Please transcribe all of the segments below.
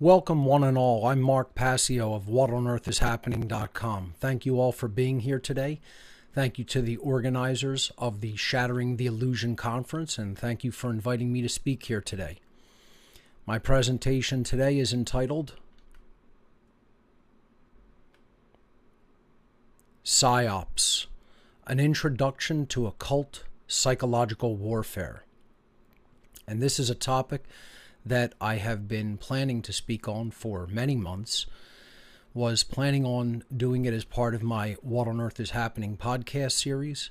Welcome one and all. I'm Mark Passio of WhatOnEarthIsHappening.com. Thank you all for being here today. Thank you to the organizers of the Shattering the Illusion Conference, and thank you for inviting me to speak here today. My presentation today is entitled PSYOPs, an Introduction to Occult Psychological Warfare. And this is a topic that I have been planning to speak on for many months. Was planning on doing it as part of my What on Earth is Happening podcast series.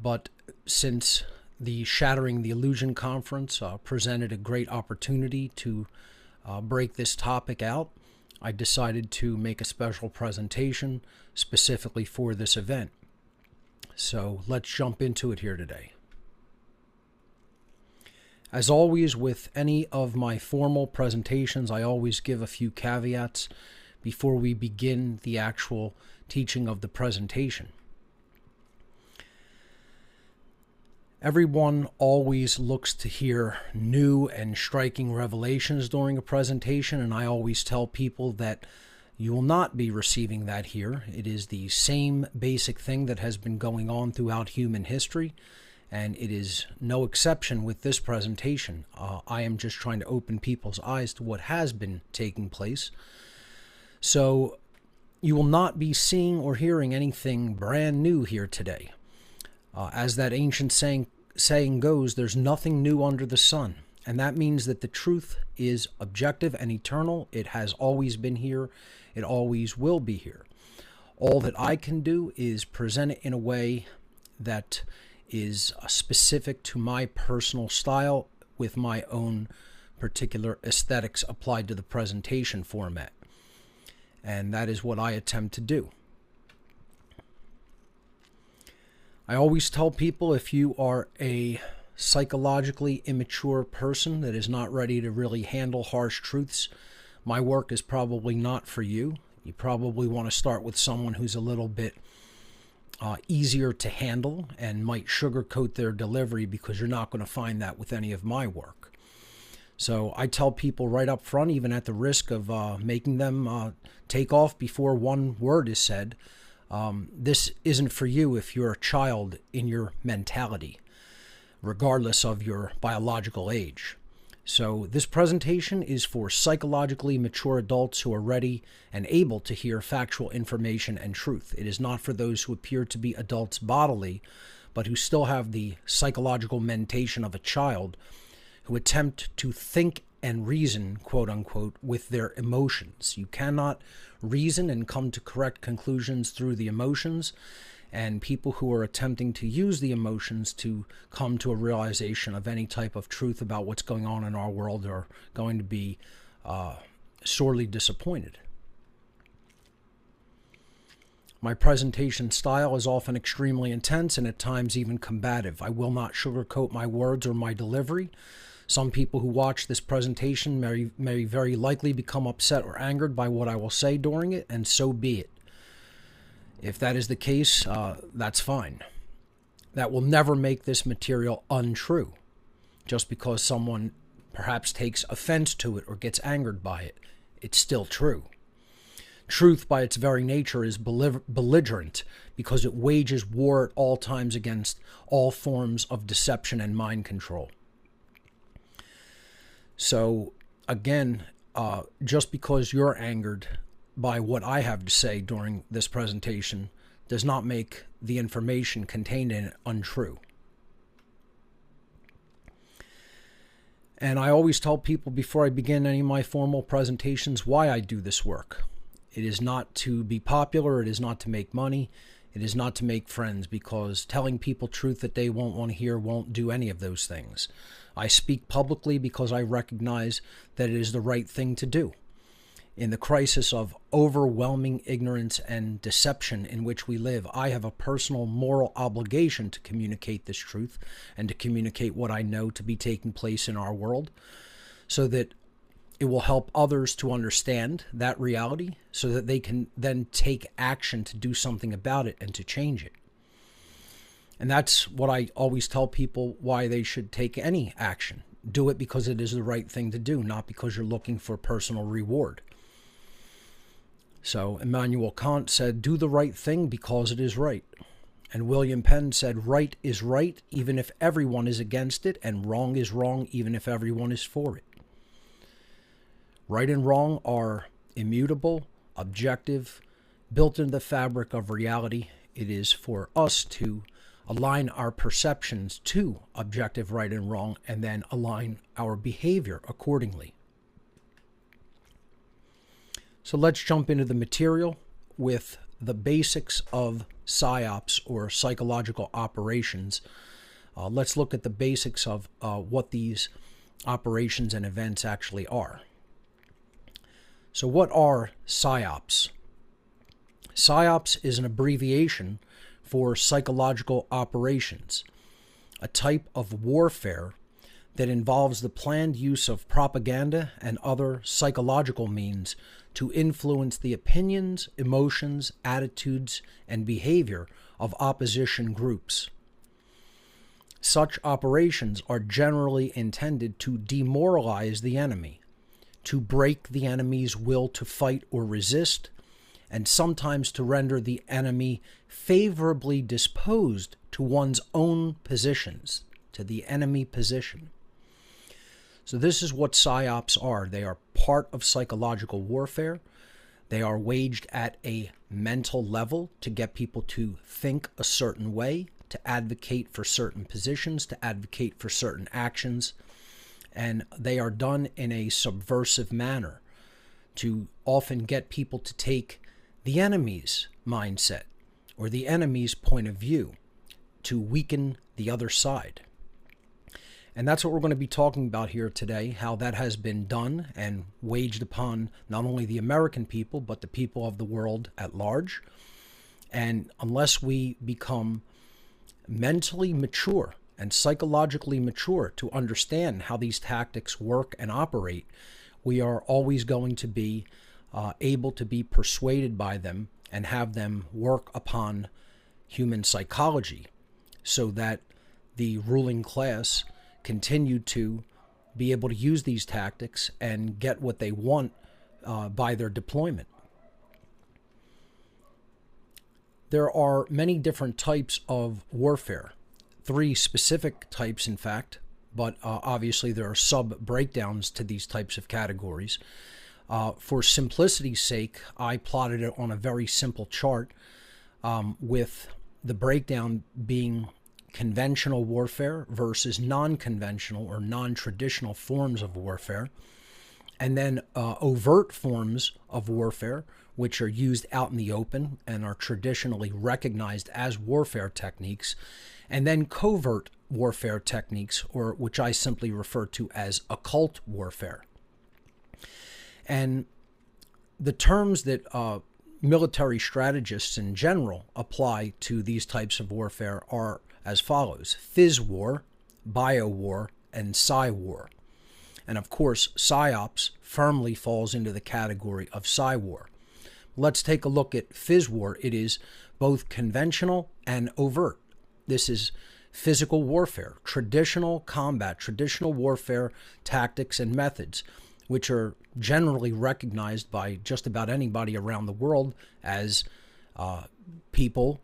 But since the Shattering the Illusion Conference presented a great opportunity to break this topic out, I decided to make a special presentation specifically for this event. So let's jump into it here today. As always, with any of my formal presentations, I always give a few caveats before we begin the actual teaching of the presentation. Everyone always looks to hear new and striking revelations during a presentation, and I always tell people that you will not be receiving that here. It is the same basic thing that has been going on throughout human history, and it is no exception with this presentation. I am just trying to open people's eyes to what has been taking place. So you will not be seeing or hearing anything brand new here today. As that ancient saying goes, there's nothing new under the sun. And that means that the truth is objective and eternal. It has always been here. It always will be here. All that I can do is present it in a way that is specific to my personal style with my own particular aesthetics applied to the presentation format. And that is what I attempt to do. I always tell people, if you are a psychologically immature person that is not ready to really handle harsh truths, my work is probably not for you. You probably want to start with someone who's a little bit easier to handle and might sugarcoat their delivery, because you're not going to find that with any of my work. So I tell people right up front, even at the risk of making them take off before one word is said, this isn't for you if you're a child in your mentality, regardless of your biological age. So this presentation is for psychologically mature adults who are ready and able to hear factual information and truth. It is not for those who appear to be adults bodily, but who still have the psychological mentation of a child, who attempt to think and reason, quote unquote, with their emotions. You cannot reason and come to correct conclusions through the emotions. And people who are attempting to use the emotions to come to a realization of any type of truth about what's going on in our world are going to be sorely disappointed. My presentation style is often extremely intense and at times even combative. I will not sugarcoat my words or my delivery. Some people who watch this presentation may very likely become upset or angered by what I will say during it, and so be it. If that is the case, that's fine. That will never make this material untrue. Just because someone perhaps takes offense to it or gets angered by it, it's still true. Truth by its very nature is belligerent, because it wages war at all times against all forms of deception and mind control. So again, just because you're angered by what I have to say during this presentation does not make the information contained in it untrue. And I always tell people before I begin any of my formal presentations why I do this work. It is not to be popular. It is not to make money. It is not to make friends, because telling people truth that they won't want to hear won't do any of those things. I speak publicly because I recognize that it is the right thing to do. In the crisis of overwhelming ignorance and deception in which we live, I have a personal moral obligation to communicate this truth and to communicate what I know to be taking place in our world, so that it will help others to understand that reality, so that they can then take action to do something about it and to change it. And that's what I always tell people, why they should take any action. Do it because it is the right thing to do, not because you're looking for personal reward. So Immanuel Kant said, do the right thing because it is right. And William Penn said, right is right even if everyone is against it, and wrong is wrong even if everyone is for it. Right and wrong are immutable, objective, built into the fabric of reality. It is for us to align our perceptions to objective right and wrong, and then align our behavior accordingly. So let's jump into the material with the basics of PSYOPs, or psychological operations. Let's look at the basics of what these operations and events actually are. So what are PSYOPs? PSYOPs is an abbreviation for psychological operations, a type of warfare that involves the planned use of propaganda and other psychological means to influence the opinions, emotions, attitudes, and behavior of opposition groups. Such operations are generally intended to demoralize the enemy, to break the enemy's will to fight or resist, and sometimes to render the enemy favorably disposed to one's own positions, to the enemy position. So this is what PSYOPs are. They are part of psychological warfare. They are waged at a mental level to get people to think a certain way, to advocate for certain positions, to advocate for certain actions. And they are done in a subversive manner to often get people to take the enemy's mindset or the enemy's point of view, to weaken the other side. And that's what we're going to be talking about here today, how that has been done and waged upon not only the American people, but the people of the world at large. And unless we become mentally mature and psychologically mature to understand how these tactics work and operate, we are always going to be able to be persuaded by them and have them work upon human psychology so that the ruling class continue to be able to use these tactics and get what they want by their deployment. There are many different types of warfare, 3 specific types in fact, but obviously there are sub-breakdowns to these types of categories. For simplicity's sake, I plotted it on a very simple chart with the breakdown being conventional warfare versus non-conventional or non-traditional forms of warfare, and then overt forms of warfare, which are used out in the open and are traditionally recognized as warfare techniques, and then covert warfare techniques, or which I simply refer to as occult warfare. And the terms that military strategists in general apply to these types of warfare are as follows: phys war, bio war, and psi war. And of course, PSYOPs firmly falls into the category of psi war. Let's take a look at phys war. It is both conventional and overt. This is physical warfare, traditional combat, traditional warfare tactics and methods, which are generally recognized by just about anybody around the world as people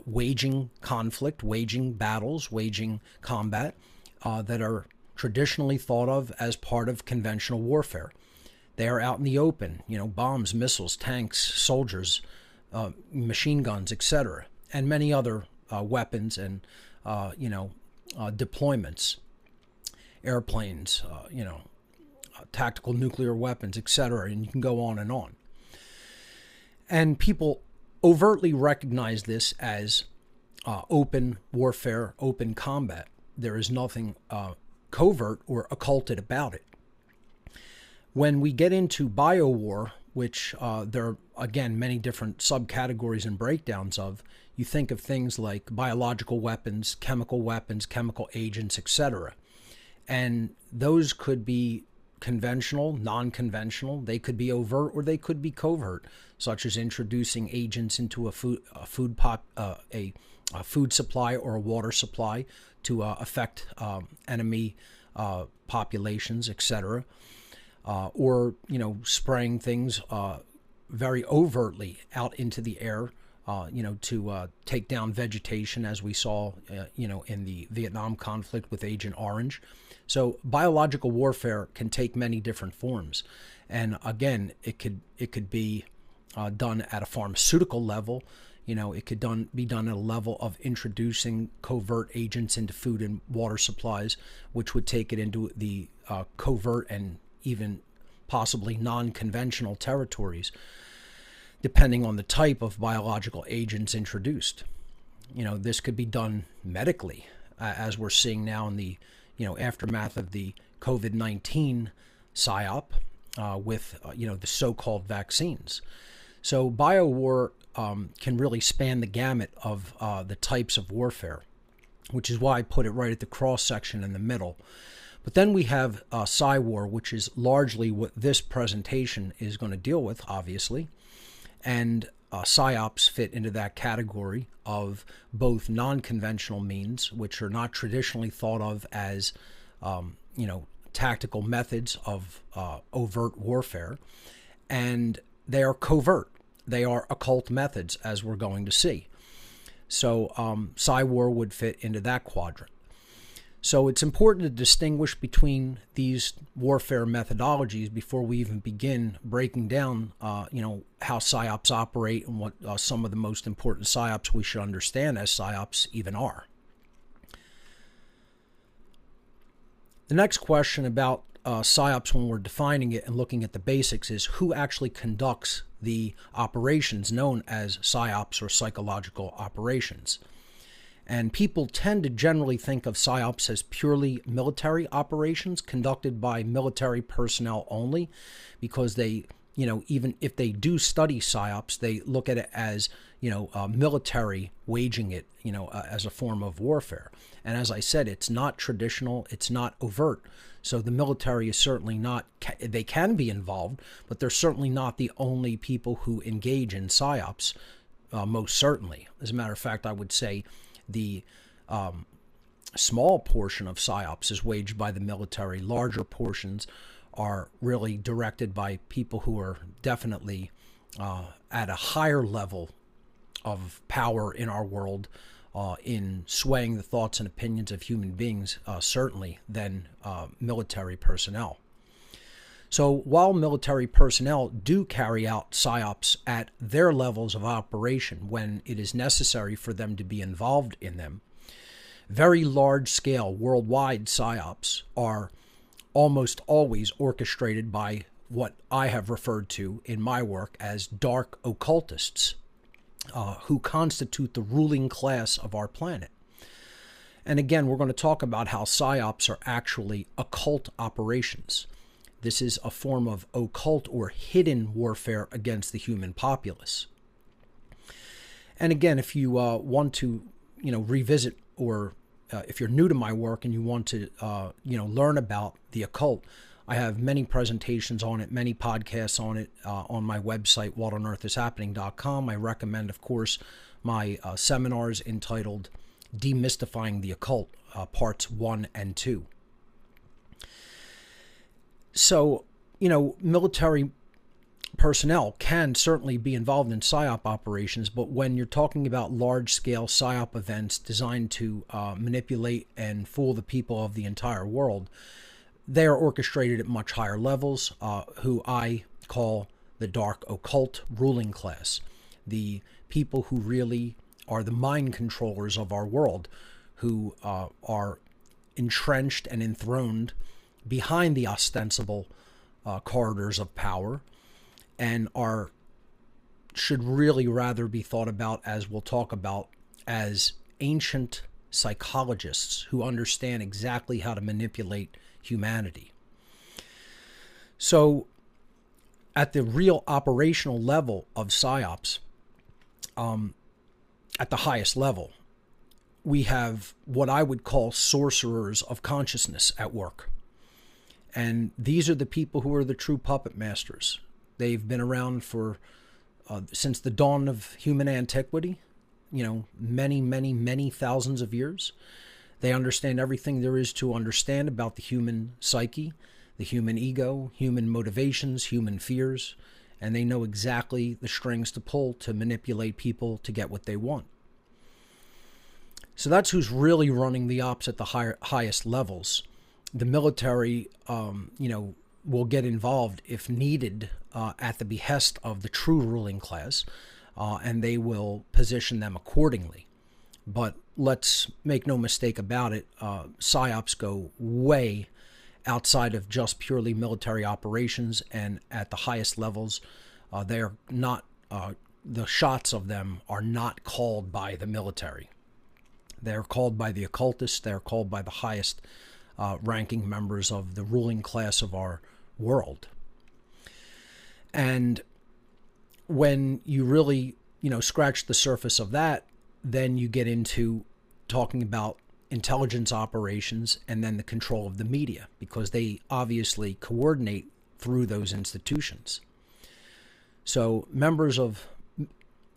waging conflict, waging battles, waging combat that are traditionally thought of as part of conventional warfare. They are out in the open, bombs, missiles, tanks, soldiers, machine guns, etc., and many other weapons and, deployments, airplanes, tactical nuclear weapons, etc., and you can go on and on. And people overtly recognize this as open warfare, open combat. There is nothing covert or occulted about it. When we get into biowar, which there are, again, many different subcategories and breakdowns of, you think of things like biological weapons, chemical agents, etc. And those could be conventional, non-conventional. They could be overt or they could be covert, such as introducing agents into a food supply or a water supply to affect enemy populations, etc., or spraying things very overtly out into the air, to take down vegetation, as we saw, in the Vietnam conflict with Agent Orange. So biological warfare can take many different forms, and again, it could be done at a pharmaceutical level. It could be done at a level of introducing covert agents into food and water supplies, which would take it into the covert and even possibly non-conventional territories, depending on the type of biological agents introduced. This could be done medically, as we're seeing now in the aftermath of the COVID-19 PSYOP with the so-called vaccines. So biowar can really span the gamut of the types of warfare, which is why I put it right at the cross section in the middle. But then we have PSYWar, which is largely what this presentation is going to deal with, obviously. And PSYOPs fit into that category of both non-conventional means, which are not traditionally thought of as, tactical methods of overt warfare, and they are covert. They are occult methods, as we're going to see. So PSYWar would fit into that quadrant. So it's important to distinguish between these warfare methodologies before we even begin breaking down, how PSYOPs operate and what some of the most important PSYOPs we should understand as PSYOPs even are. The next question about PSYOPs, when we're defining it and looking at the basics, is who actually conducts the operations known as PSYOPs or psychological operations. And people tend to generally think of PSYOPs as purely military operations conducted by military personnel only, because they, even if they do study PSYOPs, they look at it as, military waging it, as a form of warfare. And as I said, it's not traditional, it's not overt. So the military is certainly not, they can be involved, but they're certainly not the only people who engage in PSYOPs, most certainly. As a matter of fact, I would say the small portion of PSYOPs is waged by the military. Larger portions are really directed by people who are definitely at a higher level of power in our world, in swaying the thoughts and opinions of human beings, certainly, than military personnel. So while military personnel do carry out PSYOPs at their levels of operation when it is necessary for them to be involved in them, very large-scale worldwide PSYOPs are almost always orchestrated by what I have referred to in my work as dark occultists, who constitute the ruling class of our planet. And again, we're going to talk about how PSYOPs are actually occult operations. This is a form of occult or hidden warfare against the human populace. And again, if you want to, revisit, or if you're new to my work and you want to, learn about the occult, I have many presentations on it, many podcasts on it, on my website, whatonearthishappening.com. I recommend, of course, my seminars entitled Demystifying the Occult, Parts 1 and 2. So, military personnel can certainly be involved in PSYOP operations, but when you're talking about large-scale PSYOP events designed to manipulate and fool the people of the entire world, they are orchestrated at much higher levels, who I call the dark occult ruling class, the people who really are the mind controllers of our world, who are entrenched and enthroned behind the ostensible corridors of power, and should really rather be thought about, as we'll talk about, as ancient psychologists who understand exactly how to manipulate humanity. So at the real operational level of PSYOPs, at the highest level, we have what I would call sorcerers of consciousness at work. And these are the people who are the true puppet masters. They've been around for since the dawn of human antiquity, many, many, many thousands of years. They understand everything there is to understand about the human psyche, the human ego, human motivations, human fears, and they know exactly the strings to pull to manipulate people to get what they want. So that's who's really running the ops at the highest levels. The military, will get involved if needed at the behest of the true ruling class, and they will position them accordingly. But let's make no mistake about it, PSYOPs go way outside of just purely military operations, and at the highest levels, they're not, the shots of them are not called by the military. They're called by the occultists. They're called by the highest ranking members of the ruling class of our world. And when you really, scratch the surface of that, then you get into talking about intelligence operations and then the control of the media, because they obviously coordinate through those institutions. So members of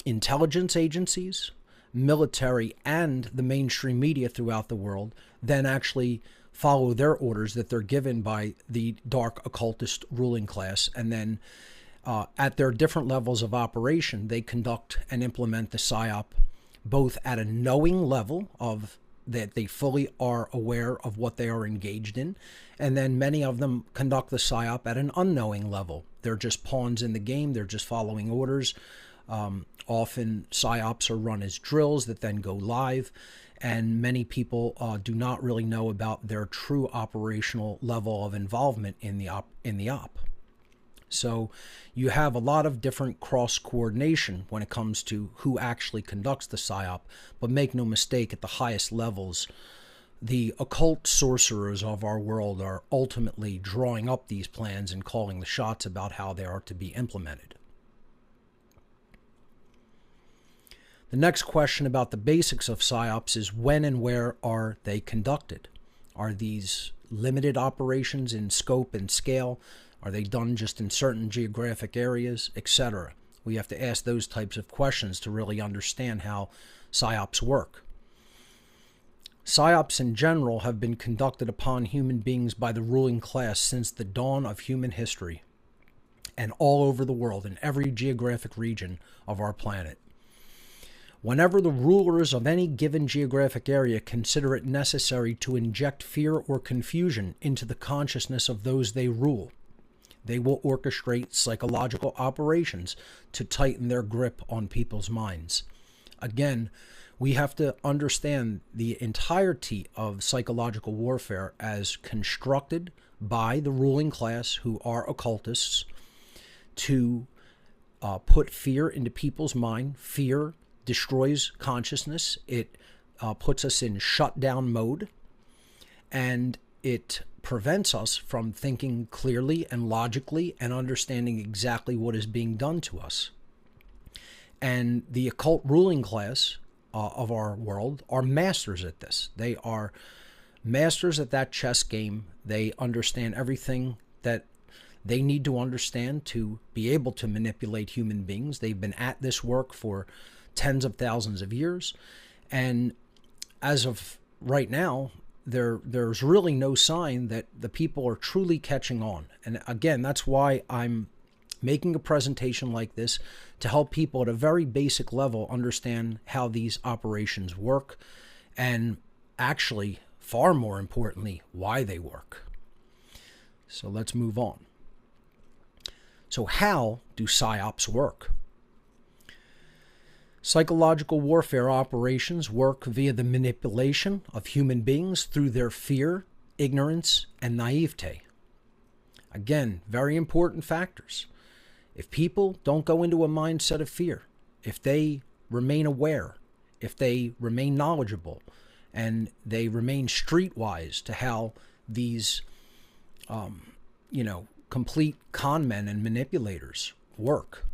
intelligence agencies, military, and the mainstream media throughout the world then actually follow their orders that they're given by the dark occultist ruling class, and then at their different levels of operation, they conduct and implement the PSYOP both at a knowing level of that they fully are aware of what they are engaged in, and then many of them conduct the PSYOP at an unknowing level. They're just pawns in the game. They're just following orders. Often PSYOPs are run as drills that then go live, and many people do not really know about their true operational level of involvement in the op. So you have a lot of different cross-coordination when it comes to who actually conducts the PSYOP, but make no mistake, at the highest levels, the occult sorcerers of our world are ultimately drawing up these plans and calling the shots about how they are to be implemented. The next question about the basics of PSYOPs is when and where are they conducted? Are these limited operations in scope and scale? Are they done just in certain geographic areas, etc.? We have to ask those types of questions to really understand how PSYOPs work. PSYOPs in general have been conducted upon human beings by the ruling class since the dawn of human history, and all over the world, in every geographic region of our planet. Whenever the rulers of any given geographic area consider it necessary to inject fear or confusion into the consciousness of those they rule, they will orchestrate psychological operations to tighten their grip on people's minds. Again, we have to understand the entirety of psychological warfare as constructed by the ruling class, who are occultists, to put fear into people's mind. Fear destroys consciousness. It puts us in shutdown mode, and it prevents us from thinking clearly and logically and understanding exactly what is being done to us. And the occult ruling class of our world are masters at this. They are masters at that chess game. They understand everything that they need to understand to be able to manipulate human beings. They've been at this work for tens of thousands of years, and as of right now, there's really no sign that the people are truly catching on. And again, that's why I'm making a presentation like this, to help people at a very basic level understand how these operations work, and actually, far more importantly, why they work. So let's move on. So how do PSYOPs work? Psychological warfare operations work via the manipulation of human beings through their fear, ignorance, and naivete. Again, very important factors. If people don't go into a mindset of fear, if they remain aware, if they remain knowledgeable, and they remain streetwise to how these, complete con men and manipulators work,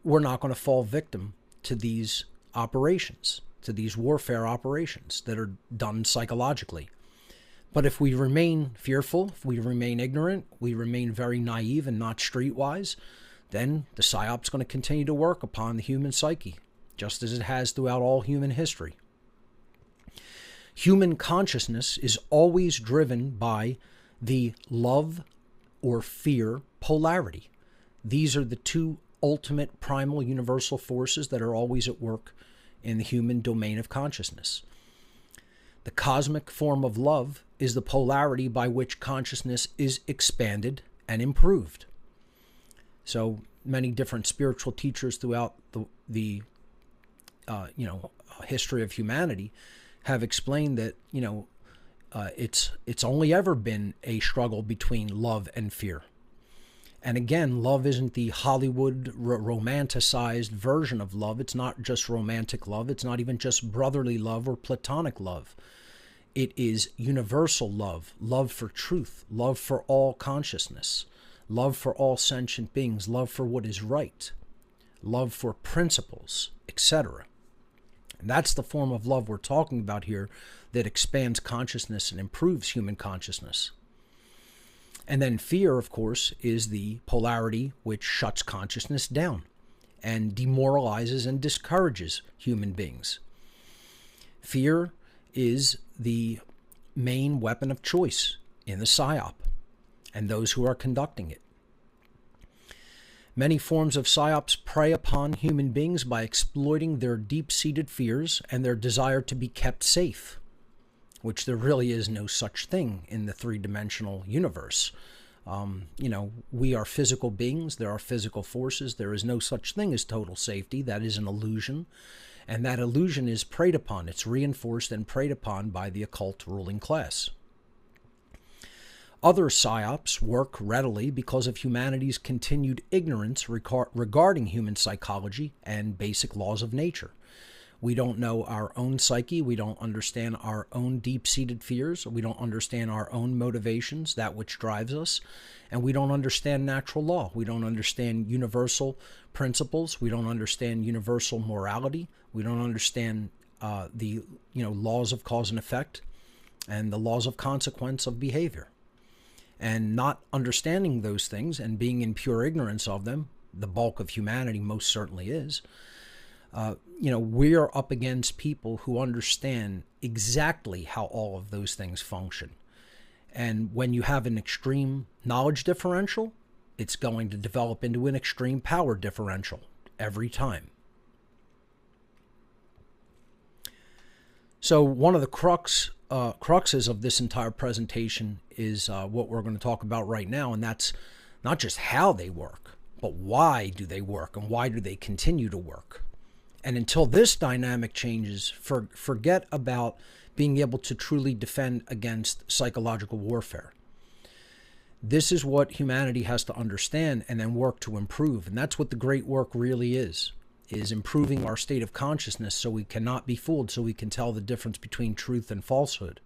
we're not going to fall victim to these operations, to these warfare operations that are done psychologically. But if we remain fearful, if we remain ignorant, we remain very naive and not streetwise, then the PSYOP is going to continue to work upon the human psyche, just as it has throughout all human history. Human consciousness is always driven by the love or fear polarity. These are the two ultimate primal universal forces that are always at work in the human domain of consciousness. The cosmic form of love is the polarity by which consciousness is expanded and improved. So many different spiritual teachers throughout the history of humanity have explained that it's only ever been a struggle between love and fear. And again, love isn't the Hollywood romanticized version of love. It's not just romantic love. It's not even just brotherly love or platonic love. It is universal love, love for truth, love for all consciousness, love for all sentient beings, love for what is right, love for principles, etc. And that's the form of love we're talking about here that expands consciousness and improves human consciousness. And then fear, of course, is the polarity which shuts consciousness down and demoralizes and discourages human beings. Fear is the main weapon of choice in the psyop and those who are conducting it. Many forms of psyops prey upon human beings by exploiting their deep-seated fears and their desire to be kept safe, which there really is no such thing in the three-dimensional universe. We are physical beings. There are physical forces. There is no such thing as total safety. That is an illusion. And that illusion is preyed upon. It's reinforced and preyed upon by the occult ruling class. Other psyops work readily because of humanity's continued ignorance regarding human psychology and basic laws of nature. We don't know our own psyche. We don't understand our own deep-seated fears. We don't understand our own motivations, that which drives us. And we don't understand natural law. We don't understand universal principles. We don't understand universal morality. We don't understand the laws of cause and effect and the laws of consequence of behavior. And not understanding those things and being in pure ignorance of them, the bulk of humanity most certainly is, we are up against people who understand exactly how all of those things function. And when you have an extreme knowledge differential, it's going to develop into an extreme power differential every time. So one of the cruxes of this entire presentation is what we're going to talk about right now, and that's not just how they work, but why do they work and why do they continue to work. And until this dynamic changes, forget about being able to truly defend against psychological warfare. This is what humanity has to understand and then work to improve. And that's what the great work really is improving our state of consciousness so we cannot be fooled, so we can tell the difference between truth and falsehood.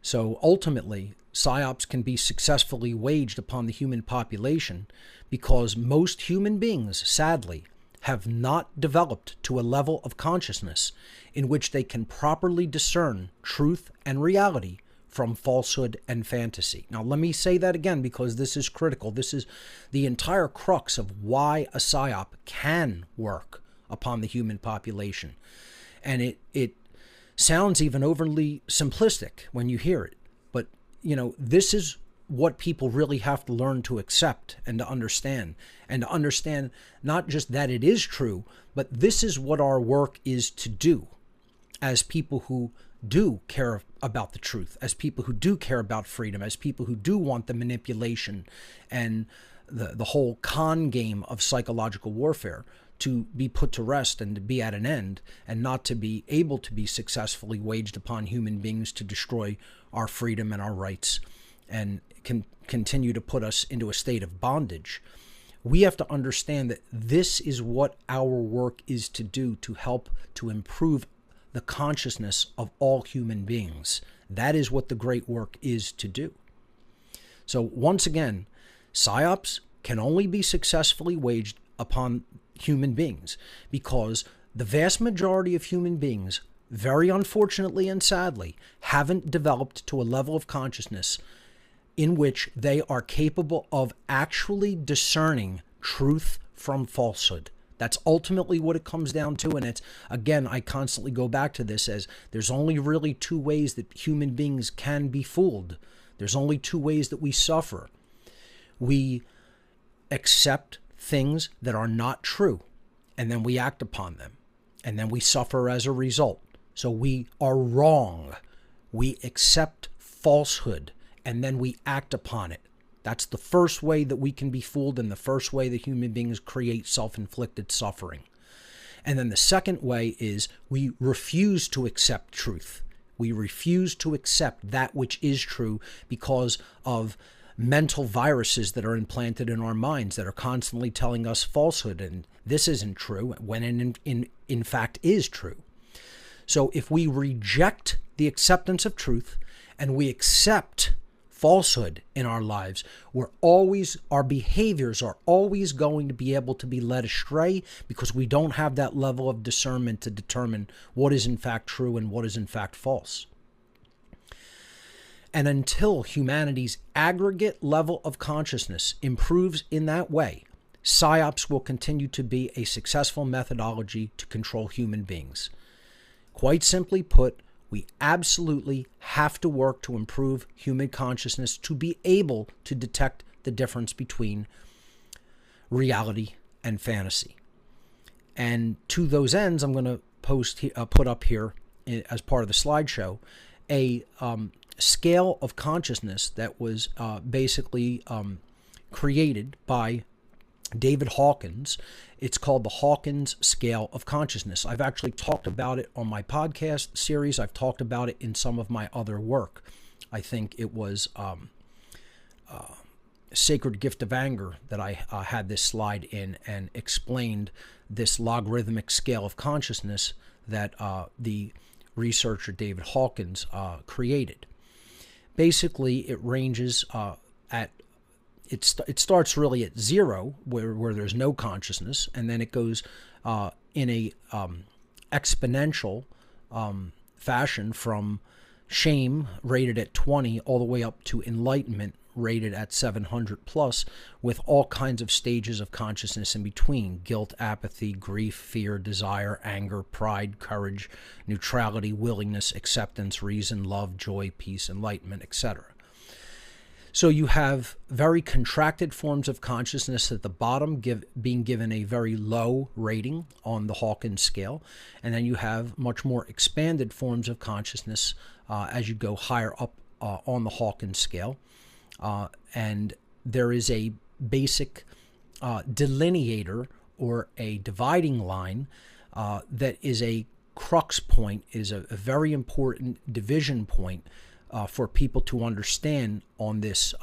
So ultimately, psyops can be successfully waged upon the human population because most human beings, sadly, have not developed to a level of consciousness in which they can properly discern truth and reality from falsehood and fantasy. Now, let me say that again because this is critical. This is the entire crux of why a psyop can work upon the human population. And it sounds even overly simplistic when you hear it. But, this is what people really have to learn to accept and to understand not just that it is true, but this is what our work is to do as people who do care about the truth, as people who do care about freedom, as people who do want the manipulation and the whole con game of psychological warfare to be put to rest and to be at an end, and not to be able to be successfully waged upon human beings to destroy our freedom and our rights and can continue to put us into a state of bondage. We have to understand that this is what our work is to do to help to improve the consciousness of all human beings. That is what the great work is to do. So once again, psyops can only be successfully waged upon human beings because the vast majority of human beings, very unfortunately and sadly, haven't developed to a level of consciousness in which they are capable of actually discerning truth from falsehood. That's ultimately what it comes down to. And it's, again, I constantly go back to this as there's only really two ways that human beings can be fooled. There's only two ways that we suffer. We accept things that are not true, and then we act upon them, and then we suffer as a result. So we are wrong. We accept falsehood, and then we act upon it. That's the first way that we can be fooled, and the first way that human beings create self-inflicted suffering. And then the second way is we refuse to accept truth. We refuse to accept that which is true because of mental viruses that are implanted in our minds that are constantly telling us falsehood, and this isn't true when in fact is true. So if we reject the acceptance of truth and we accept falsehood in our lives, our behaviors are always going to be able to be led astray because we don't have that level of discernment to determine what is in fact true and what is in fact false. And until humanity's aggregate level of consciousness improves in that way, PSYOPs will continue to be a successful methodology to control human beings. Quite simply put, we absolutely have to work to improve human consciousness to be able to detect the difference between reality and fantasy. And to those ends, I'm going to put up here as part of the slideshow a scale of consciousness that was basically created by David Hawkins. It's called the Hawkins Scale of Consciousness. I've actually talked about it on my podcast series. I've talked about it in some of my other work. I think it was Sacred Gift of Anger that I had this slide in and explained this logarithmic scale of consciousness that the researcher David Hawkins created. Basically, it ranges it starts really at 0, where there's no consciousness, and then it goes in a exponential fashion from shame, rated at 20, all the way up to enlightenment, rated at 700 plus, with all kinds of stages of consciousness in between: guilt, apathy, grief, fear, desire, anger, pride, courage, neutrality, willingness, acceptance, reason, love, joy, peace, enlightenment, etc. So you have very contracted forms of consciousness at the bottom being given a very low rating on the Hawkins scale, and then you have much more expanded forms of consciousness as you go higher up on the Hawkins scale. And there is a basic delineator or a dividing line that is a crux point, is a very important division point for people to understand on this,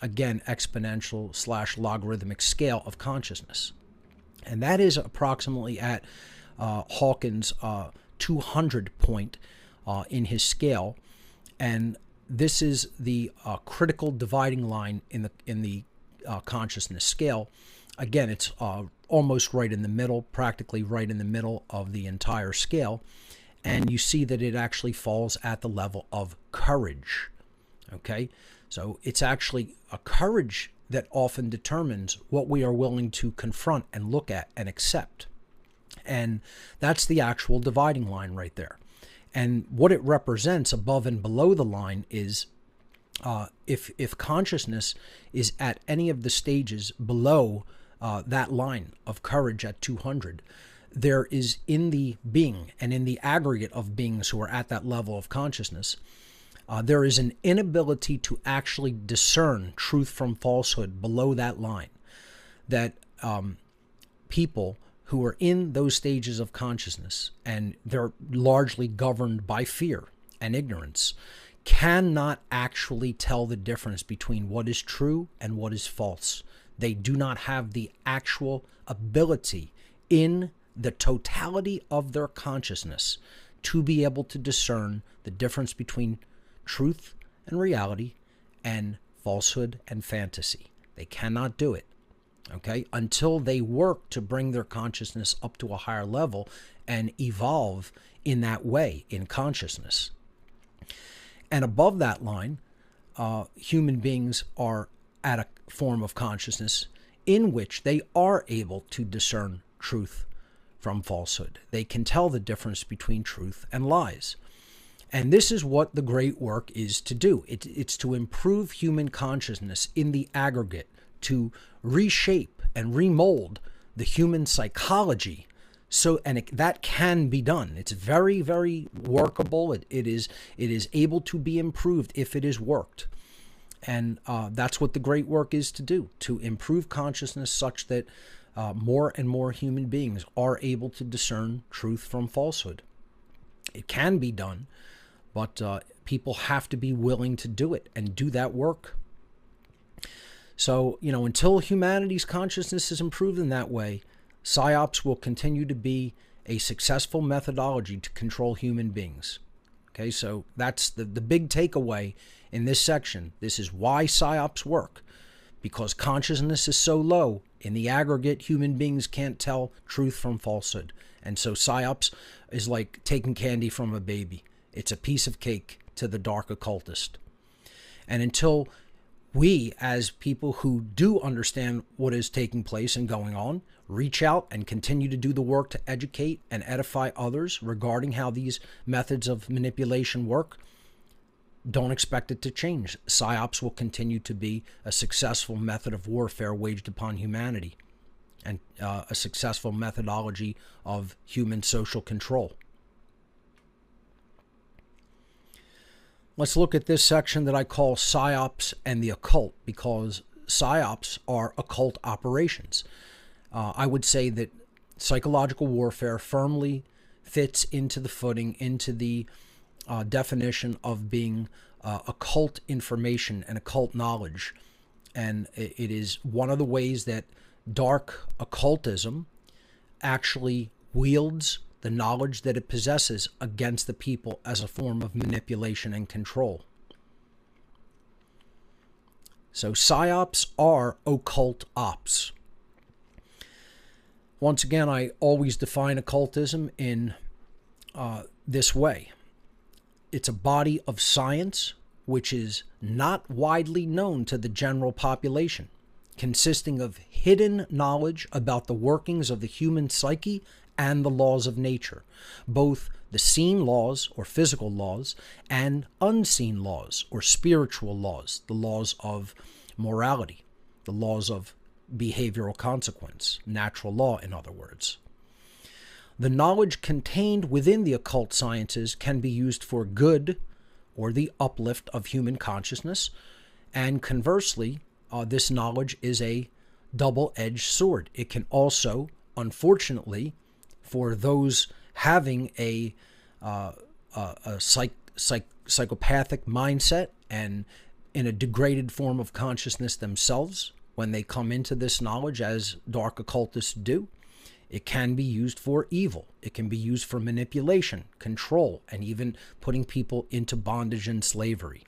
again, exponential / logarithmic scale of consciousness. And that is approximately at Hawkins' 200 point in his scale. And this is the critical dividing line in the consciousness scale. Again, it's almost right in the middle, practically right in the middle of the entire scale. And you see that it actually falls at the level of courage. Okay? So it's actually a courage that often determines what we are willing to confront and look at and accept. And that's the actual dividing line right there. And what it represents above and below the line is if consciousness is at any of the stages below that line of courage at 200, there is in the being and in the aggregate of beings who are at that level of consciousness, there is an inability to actually discern truth from falsehood below that line. That people who are in those stages of consciousness, and they're largely governed by fear and ignorance, cannot actually tell the difference between what is true and what is false. They do not have the actual ability in the totality of their consciousness to be able to discern the difference between truth and reality and falsehood and fantasy. They cannot do it, okay, until they work to bring their consciousness up to a higher level and evolve in that way in consciousness. And above that line, human beings are at a form of consciousness in which they are able to discern truth from falsehood. They can tell the difference between truth and lies. And this is what the great work is to do. It's to improve human consciousness in the aggregate, to reshape and remold the human psychology. That can be done. It's very, very workable. It is able to be improved if it is worked. And that's what the great work is to do, to improve consciousness such that more and more human beings are able to discern truth from falsehood. It can be done, but people have to be willing to do it and do that work. So, until humanity's consciousness is improved in that way, PSYOPs will continue to be a successful methodology to control human beings. Okay, so that's the big takeaway in this section. This is why PSYOPs work. Because consciousness is so low, in the aggregate, human beings can't tell truth from falsehood. And so PSYOPs is like taking candy from a baby. It's a piece of cake to the dark occultist. And until we, as people who do understand what is taking place and going on, reach out and continue to do the work to educate and edify others regarding how these methods of manipulation work, don't expect it to change. PSYOPs will continue to be a successful method of warfare waged upon humanity and a successful methodology of human social control. Let's look at this section that I call PSYOPs and the occult, because PSYOPs are occult operations. I would say that psychological warfare firmly fits into the footing, into the definition of being occult information and occult knowledge. And it is one of the ways that dark occultism actually wields the knowledge that it possesses against the people as a form of manipulation and control. So PSYOPs are occult ops. Once again, I always define occultism in this way. It's a body of science which is not widely known to the general population, consisting of hidden knowledge about the workings of the human psyche and the laws of nature, both the seen laws or physical laws and unseen laws or spiritual laws, the laws of morality, the laws of behavioral consequence, natural law, in other words. The knowledge contained within the occult sciences can be used for good or the uplift of human consciousness, and conversely, this knowledge is a double-edged sword. It can also, unfortunately, for those having a psychopathic mindset and in a degraded form of consciousness themselves, when they come into this knowledge, as dark occultists do, it can be used for evil. It can be used for manipulation, control, and even putting people into bondage and slavery.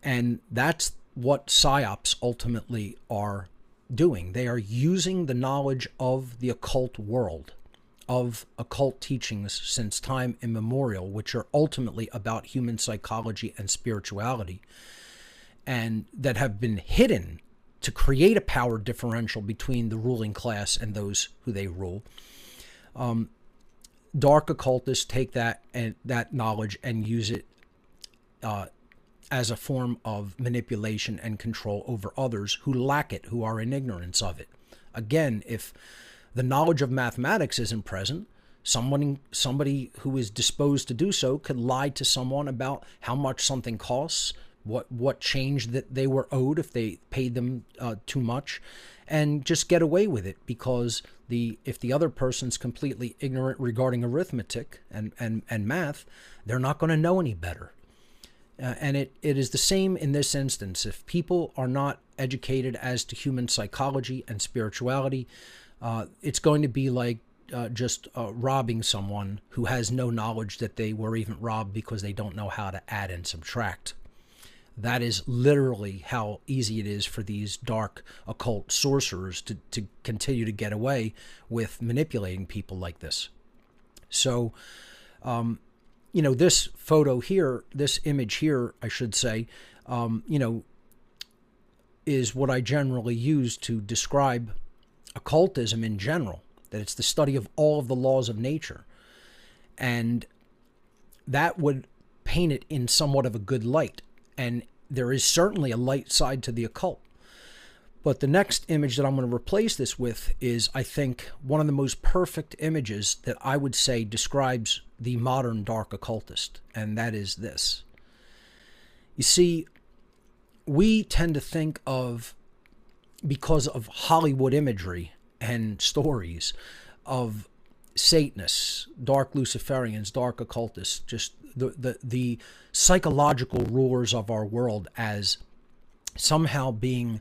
And that's what PSYOPs ultimately are doing. They are using the knowledge of the occult world, of occult teachings since time immemorial, which are ultimately about human psychology and spirituality, and that have been hidden to create a power differential between the ruling class and those who they rule. Dark occultists take that knowledge and use it as a form of manipulation and control over others who lack it, who are in ignorance of it. Again, if the knowledge of mathematics isn't present, somebody who is disposed to do so could lie to someone about how much something costs, what change that they were owed if they paid them too much, and just get away with it, because if the other person's completely ignorant regarding arithmetic and math, they're not going to know any better. And it is the same in this instance. If people are not educated as to human psychology and spirituality, it's going to be like just robbing someone who has no knowledge that they were even robbed, because they don't know how to add and subtract. That is literally how easy it is for these dark occult sorcerers to continue to get away with manipulating people like this. So, this photo here, this image here, I should say, is what I generally use to describe occultism in general. that it's the study of all of the laws of nature. And that would paint it in somewhat of a good light. And there is certainly a light side to the occult. But the next image that I'm going to replace this with is, I think, one of the most perfect images that I would say describes the modern dark occultist, and that is this. You see, we tend to think of, because of Hollywood imagery and stories of Satanists, dark Luciferians, dark occultists, just the psychological rulers of our world as somehow being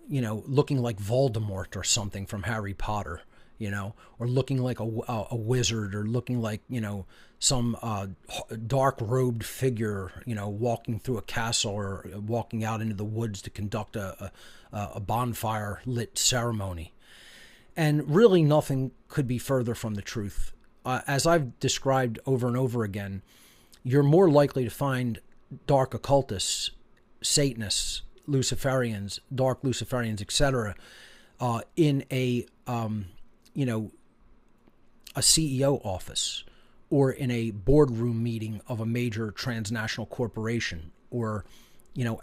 looking like Voldemort or something from Harry Potter, or looking like a wizard, or looking like, some dark-robed figure, walking through a castle or walking out into the woods to conduct a bonfire-lit ceremony. And really nothing could be further from the truth. As I've described over and over again, you're more likely to find dark occultists, Satanists, Luciferians, dark Luciferians, etc., in a CEO office, or in a boardroom meeting of a major transnational corporation, or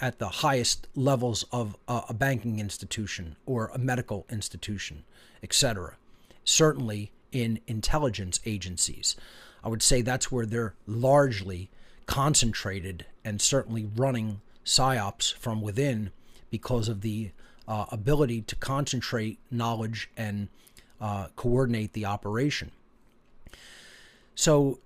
at the highest levels of a banking institution or a medical institution, etc. Certainly in intelligence agencies. I would say that's where they're largely concentrated and certainly running psyops from within, because of the ability to concentrate knowledge and coordinate the operation. So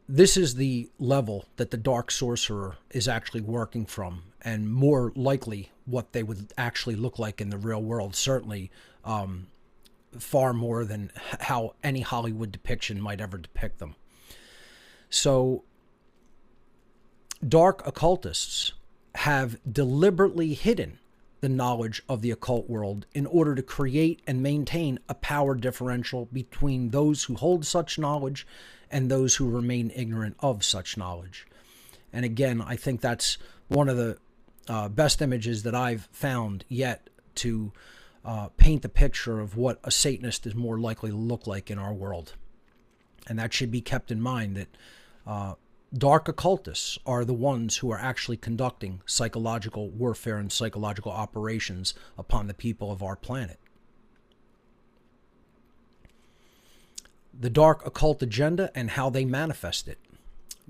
this is the level that the dark sorcerer is actually working from, and more likely what they would actually look like in the real world. Certainly far more than how any Hollywood depiction might ever depict them. So dark occultists have deliberately hidden the knowledge of the occult world in order to create and maintain a power differential between those who hold such knowledge and those who remain ignorant of such knowledge. And again, I think that's one of the best images that I've found yet to paint the picture of what a Satanist is more likely to look like in our world. And that should be kept in mind, that dark occultists are the ones who are actually conducting psychological warfare and psychological operations upon the people of our planet. The dark occult agenda and how they manifest it.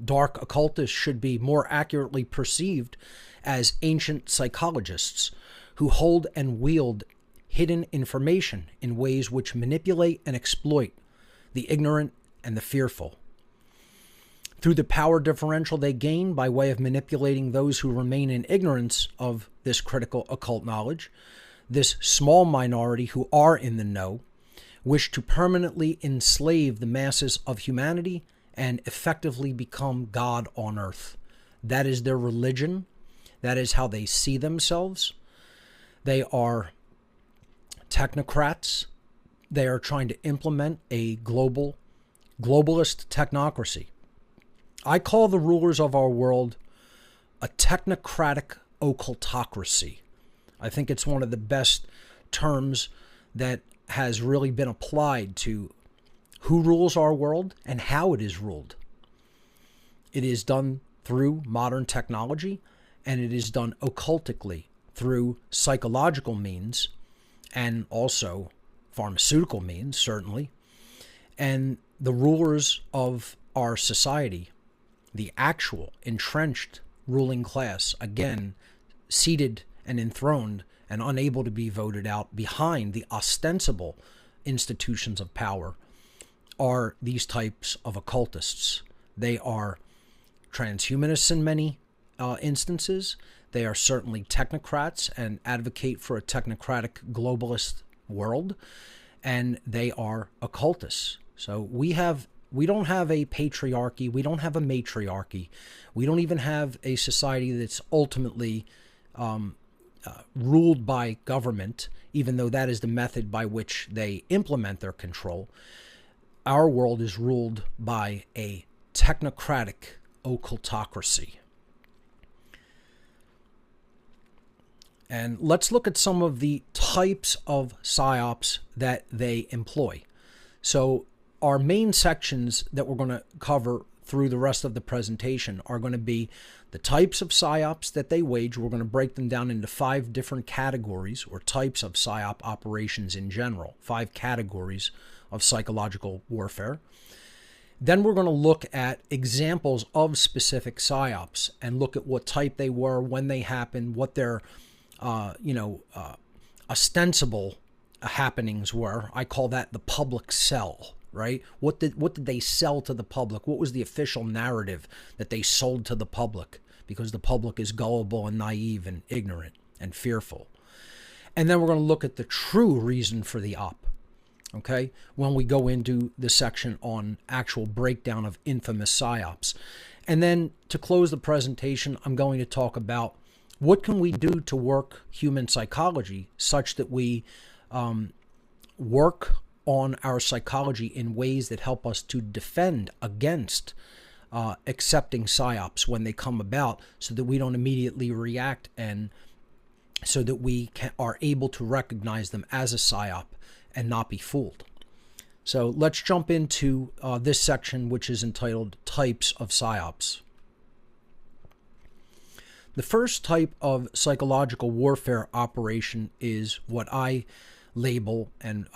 Dark occultists should be more accurately perceived as ancient psychologists who hold and wield hidden information in ways which manipulate and exploit the ignorant and the fearful. Through the power differential they gain by way of manipulating those who remain in ignorance of this critical occult knowledge, this small minority who are in the know wish to permanently enslave the masses of humanity and effectively become God on earth. That is their religion. That is how they see themselves. They are technocrats. They are trying to implement a globalist technocracy. I call the rulers of our world a technocratic occultocracy. I think it's one of the best terms that has really been applied to who rules our world and how it is ruled. It is done through modern technology, and it is done occultically through psychological means and also pharmaceutical means, certainly. And the rulers of our society, the actual entrenched ruling class, again, seated and enthroned and unable to be voted out behind the ostensible institutions of power, are these types of occultists. They are transhumanists in many instances. They are certainly technocrats and advocate for a technocratic globalist world, and they are occultists. So we don't have a patriarchy. We don't have a matriarchy. We don't even have a society that's ultimately ruled by government, even though that is the method by which they implement their control. Our world is ruled by a technocratic occultocracy. And let's look at some of the types of psyops that they employ. So our main sections that we're going to cover through the rest of the presentation are going to be the types of psyops that they wage. We're going to break them down into 5 different categories or types of psyop operations in general, 5 categories of psychological warfare. Then we're going to look at examples of specific psyops and look at what type they were, when they happened, what their ostensible happenings were. I call that the public sell, right? What did they sell to the public? What was the official narrative that they sold to the public? Because the public is gullible and naive and ignorant and fearful. And then we're going to look at the true reason for the op, okay, when we go into the section on actual breakdown of infamous psyops. And then to close the presentation, I'm going to talk about what can we do to work human psychology such that we work on our psychology in ways that help us to defend against accepting psyops when they come about, so that we don't immediately react, and so that we are able to recognize them as a psyop and not be fooled. So let's jump into this section, which is entitled Types of Psyops. The first type of psychological warfare operation is what I label, and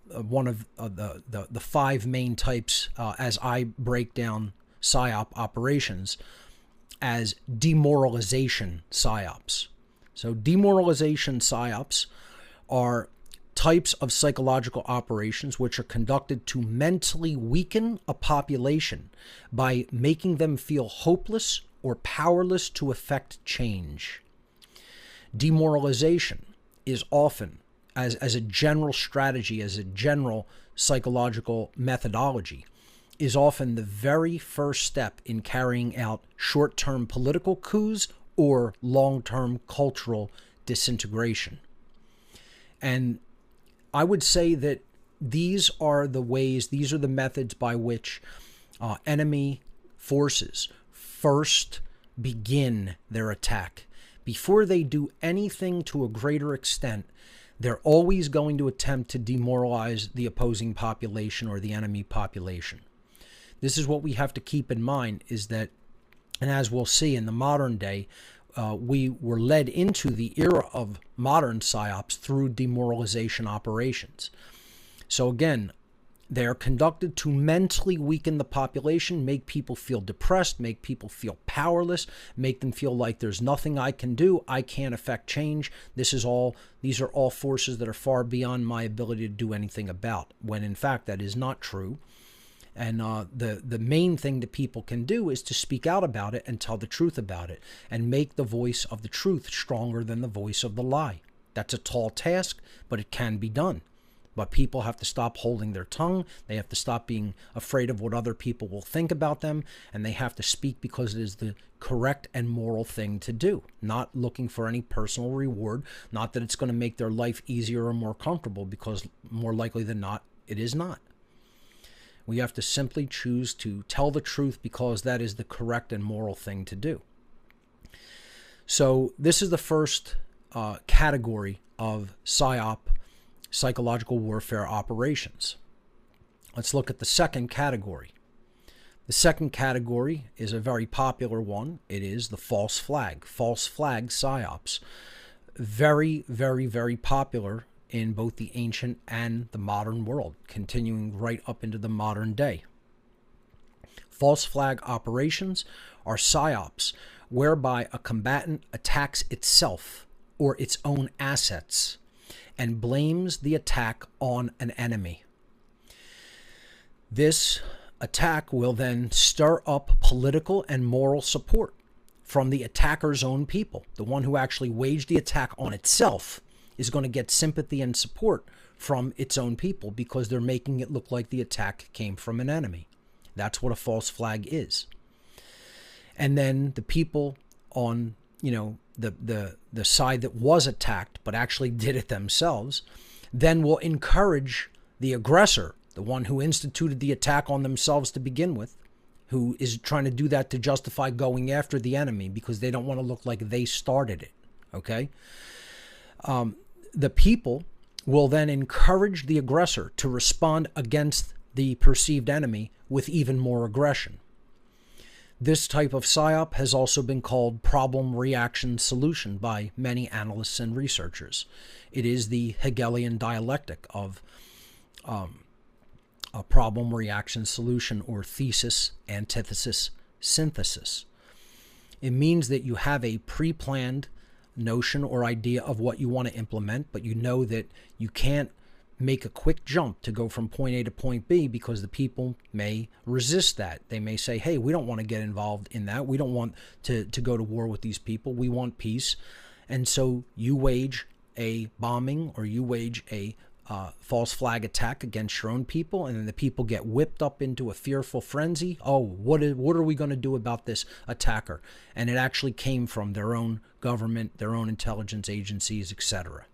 one of the 5 main types as I break down psyop operations, as demoralization psyops. So demoralization psyops are types of psychological operations which are conducted to mentally weaken a population by making them feel hopeless or powerless to effect change. Demoralization is often, as a general strategy, as a general psychological methodology, is often the very first step in carrying out short-term political coups or long-term cultural disintegration. And I would say that these are the ways, these are the methods by which enemy forces first begin their attack. Before they do anything to a greater extent, they're always going to attempt to demoralize the opposing population or the enemy population. This is what we have to keep in mind, is that, and as we'll see in the modern day, we were led into the era of modern psyops through demoralization operations. So again, they are conducted to mentally weaken the population, make people feel depressed, make people feel powerless, make them feel like there's nothing I can do, I can't affect change. These are all forces that are far beyond my ability to do anything about, when in fact that is not true. And the main thing that people can do is to speak out about it and tell the truth about it, and make the voice of the truth stronger than the voice of the lie. That's a tall task, but it can be done. But people have to stop holding their tongue. They have to stop being afraid of what other people will think about them. And they have to speak because it is the correct and moral thing to do. Not looking for any personal reward. Not that it's going to make their life easier or more comfortable, because more likely than not, it is not. We have to simply choose to tell the truth because that is the correct and moral thing to do. So this is the first category of psyop, psychological warfare operations. Let's look at the second category. The second category is a very popular one. It is the false flag psyops. Very, very, very popular in both the ancient and the modern world, continuing right up into the modern day. False flag operations are psyops whereby a combatant attacks itself or its own assets and blames the attack on an enemy. This attack will then stir up political and moral support from the attacker's own people. The one who actually waged the attack on itself is going to get sympathy and support from its own people because they're making it look like the attack came from an enemy. That's what a false flag is. And then the people on, the side that was attacked but actually did it themselves, then will encourage the aggressor, the one who instituted the attack on themselves to begin with, who is trying to do that to justify going after the enemy because they don't want to look like they started it, okay? The people will then encourage the aggressor to respond against the perceived enemy with even more aggression. This type of PSYOP has also been called problem reaction solution by many analysts and researchers. It is the Hegelian dialectic of a problem reaction solution, or thesis, antithesis, synthesis. It means that you have a pre-planned notion or idea of what you want to implement, but you know that you can't make a quick jump to go from point A to point B because the people may resist that. They may say, hey, we don't want to get involved in that. We don't want to go to war with these people. We want peace. And so you wage a bombing, or you wage a false flag attack against your own people, and then the people get whipped up into a fearful frenzy. Oh, what are we going to do about this attacker? And it actually came from their own government, their own intelligence agencies, etc.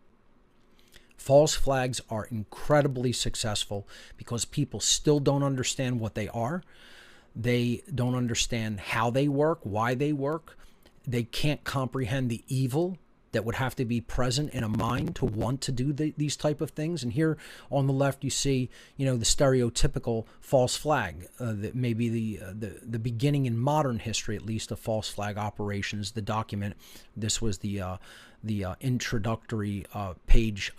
False flags are incredibly successful because people still don't understand what they are. They don't understand how they work, why they work. They can't comprehend the evil that would have to be present in a mind to want to do these type of things. And here on the left, you see, the stereotypical false flag, that may be the beginning in modern history, at least, of false flag operations. The document, this was the introductory page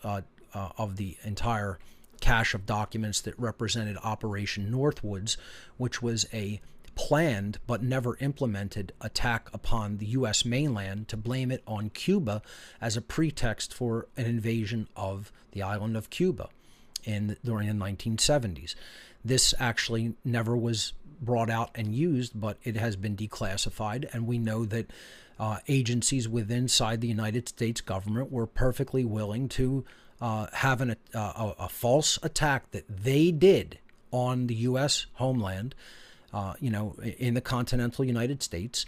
of the entire cache of documents that represented Operation Northwoods, which was a planned but never implemented attack upon the U.S. mainland to blame it on Cuba as a pretext for an invasion of the island of Cuba during the 1970s. This actually never was brought out and used, but it has been declassified, and we know that agencies inside the United States government were perfectly willing to have a false attack that they did on the U.S. homeland, in the continental United States,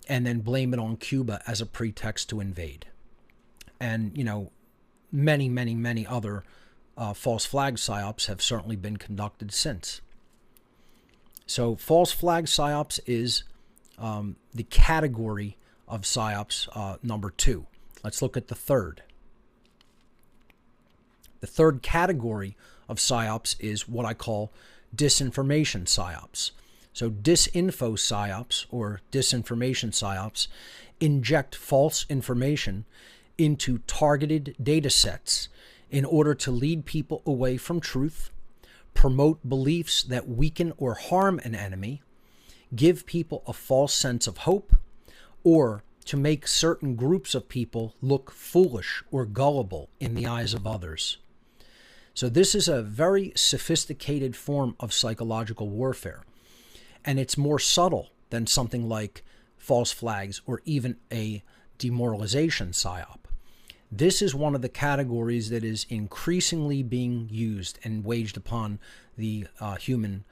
and then blame it on Cuba as a pretext to invade. And, many, many, many other false flag PSYOPs have certainly been conducted since. So false flag PSYOPs is the category of PSYOPs number 2. Let's look at the third. The third category of PSYOPs is what I call disinformation PSYOPs. So disinfo PSYOPs, or disinformation PSYOPs, inject false information into targeted data sets in order to lead people away from truth, promote beliefs that weaken or harm an enemy, give people a false sense of hope, or to make certain groups of people look foolish or gullible in the eyes of others. So this is a very sophisticated form of psychological warfare. And it's more subtle than something like false flags or even a demoralization PSYOP. This is one of the categories that is increasingly being used and waged upon the human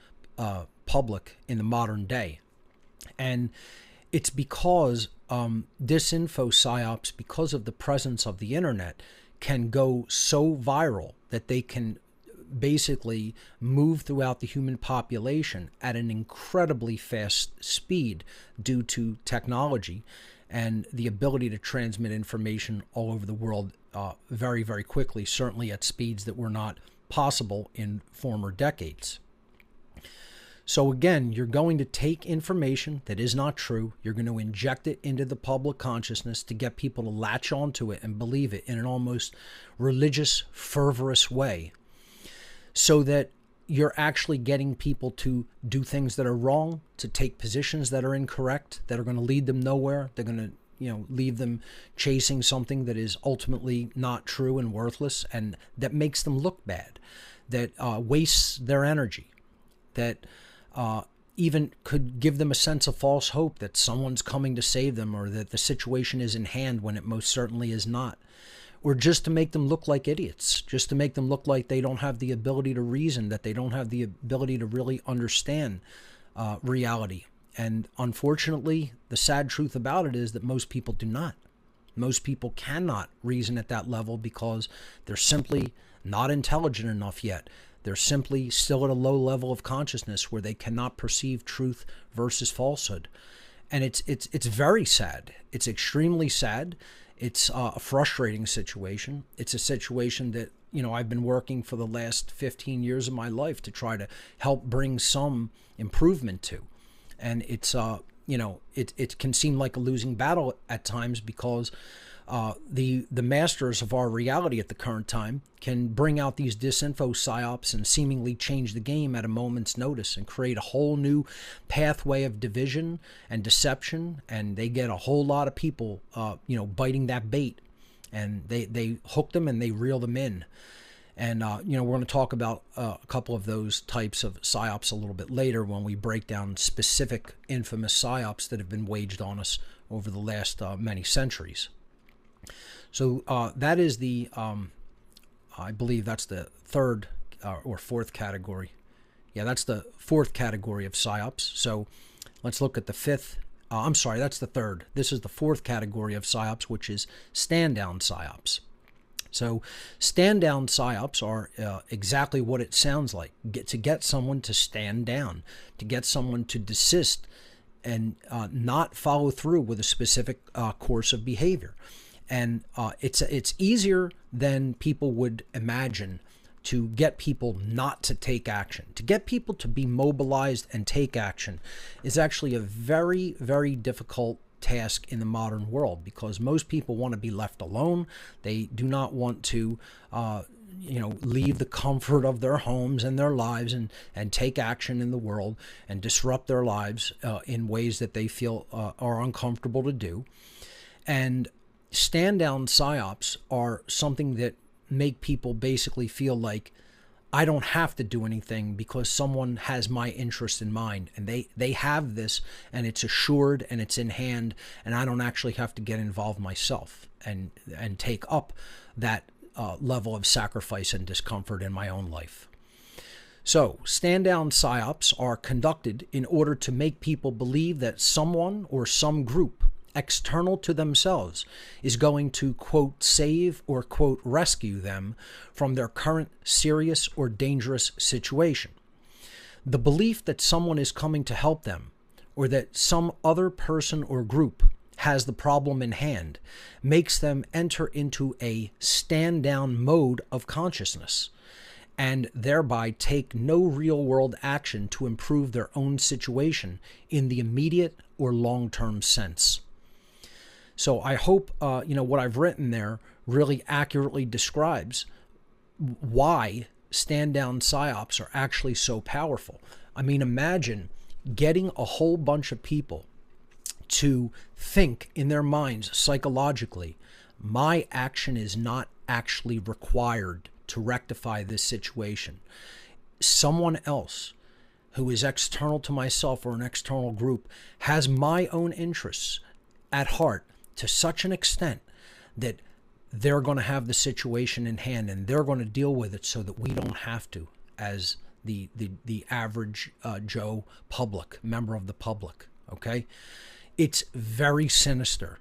public in the modern day. And it's because disinfo PSYOPs, because of the presence of the internet, can go so viral that they can basically move throughout the human population at an incredibly fast speed due to technology and the ability to transmit information all over the world very, very quickly, certainly at speeds that were not possible in former decades. So again, you're going to take information that is not true, you're going to inject it into the public consciousness to get people to latch onto it and believe it in an almost religious, fervorous way, so that you're actually getting people to do things that are wrong, to take positions that are incorrect, that are going to lead them nowhere. They're going to, leave them chasing something that is ultimately not true and worthless, and that makes them look bad, that wastes their energy, that even could give them a sense of false hope that someone's coming to save them, or that the situation is in hand when it most certainly is not. Or just to make them look like idiots, just to make them look like they don't have the ability to reason, that they don't have the ability to really understand reality. And unfortunately, the sad truth about it is that most people do not. Most people cannot reason at that level because they're simply not intelligent enough yet. They're simply still at a low level of consciousness where they cannot perceive truth versus falsehood. And it's very sad. It's extremely sad. It's a frustrating situation. It's a situation that, I've been working for the last 15 years of my life to try to help bring some improvement to. And it's, it can seem like a losing battle at times because the masters of our reality at the current time can bring out these disinfo psyops and seemingly change the game at a moment's notice and create a whole new pathway of division and deception, and they get a whole lot of people biting that bait, and they hook them and they reel them in. And we're going to talk about a couple of those types of psyops a little bit later when we break down specific infamous psyops that have been waged on us over the last many centuries. So that is the, I believe that's the third or fourth category. Yeah, that's the fourth category of psyops. So let's look at the fifth. I'm sorry, that's the third. This is the fourth category of psyops, which is stand-down psyops. So stand-down psyops are exactly what it sounds like. To get someone to stand down, to get someone to desist and not follow through with a specific course of behavior. And it's easier than people would imagine to get people not to take action. To get people to be mobilized and take action is actually a very, very difficult task in the modern world, because most people want to be left alone. They do not want to leave the comfort of their homes and their lives and take action in the world and disrupt their lives in ways that they feel are uncomfortable to do. And stand-down psyops are something that make people basically feel like, I don't have to do anything because someone has my interest in mind, and they have this, and it's assured and it's in hand, and I don't actually have to get involved myself and take up that level of sacrifice and discomfort in my own life. So stand-down psyops are conducted in order to make people believe that someone or some group external to themselves is going to, quote, save or, quote, rescue them from their current serious or dangerous situation. The belief that someone is coming to help them, or that some other person or group has the problem in hand, makes them enter into a stand-down mode of consciousness, and thereby take no real-world action to improve their own situation in the immediate or long-term sense. So I hope what I've written there really accurately describes why stand-down psyops are actually so powerful. I mean, imagine getting a whole bunch of people to think in their minds psychologically, my action is not actually required to rectify this situation. Someone else who is external to myself or an external group has my own interests at heart to such an extent that they're going to have the situation in hand and they're going to deal with it so that we don't have to, as the average Joe public, member of the public, okay? It's very sinister,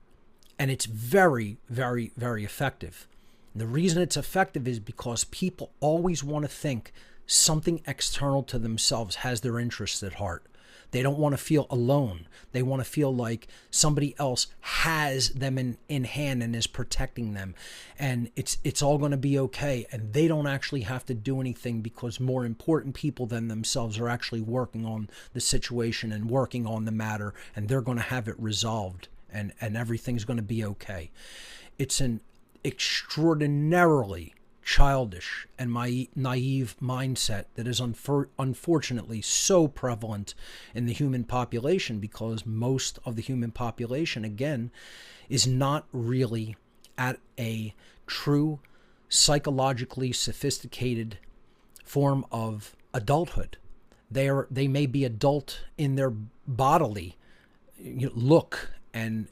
and it's very, very, very effective. And the reason it's effective is because people always want to think something external to themselves has their interests at heart. They don't want to feel alone. They want to feel like somebody else has them in hand and is protecting them. And it's all going to be okay. And they don't actually have to do anything because more important people than themselves are actually working on the situation and working on the matter. And they're going to have it resolved. And everything's going to be okay. It's an extraordinarily childish and naive mindset that is unfortunately so prevalent in the human population, because most of the human population, again, is not really at a true psychologically sophisticated form of adulthood. They may be adult in their bodily look, and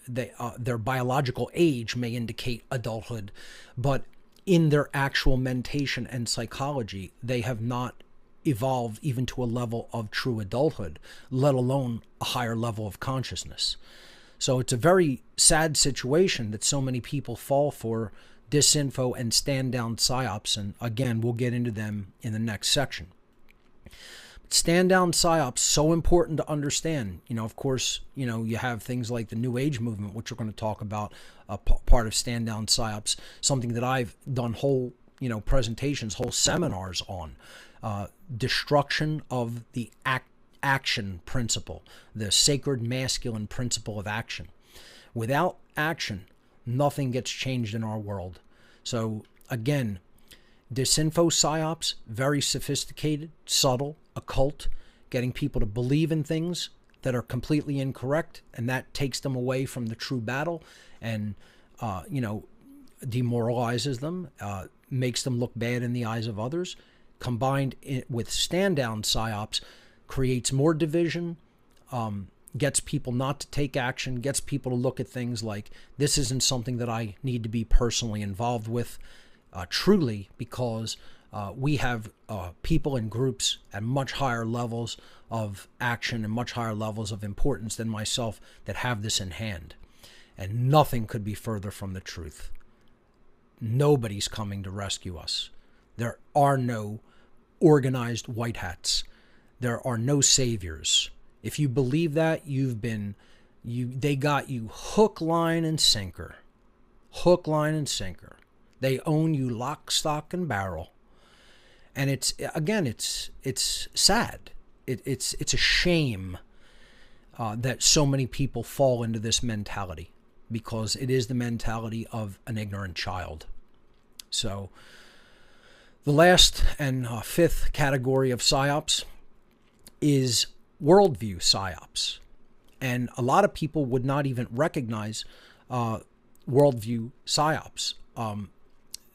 their biological age may indicate adulthood, but in their actual mentation and psychology, they have not evolved even to a level of true adulthood, let alone a higher level of consciousness. So it's a very sad situation that so many people fall for disinfo and stand-down psyops, and again, we'll get into them in the next section. stand down psyops, so important to understand. Of course, you have things like the New Age movement, which we're going to talk about, part of stand down psyops, something that I've done whole, presentations, whole seminars on. Destruction of the action principle, the sacred masculine principle of action. Without action, nothing gets changed in our world. So again, disinfo psyops, very sophisticated, subtle, occult, getting people to believe in things that are completely incorrect, and that takes them away from the true battle and, demoralizes them, makes them look bad in the eyes of others. Combined with stand-down psyops, creates more division, gets people not to take action, gets people to look at things like, this isn't something that I need to be personally involved with, truly, because we have people and groups at much higher levels of action and much higher levels of importance than myself that have this in hand. And nothing could be further from the truth. Nobody's coming to rescue us. There are no organized white hats. There are no saviors. If you believe that, they got you hook, line, and sinker. Hook, line, and sinker. They own you lock, stock, and barrel. And it's sad. It's a shame that so many people fall into this mentality, because it is the mentality of an ignorant child. So the last and fifth category of psyops is worldview psyops. And a lot of people would not even recognize worldview psyops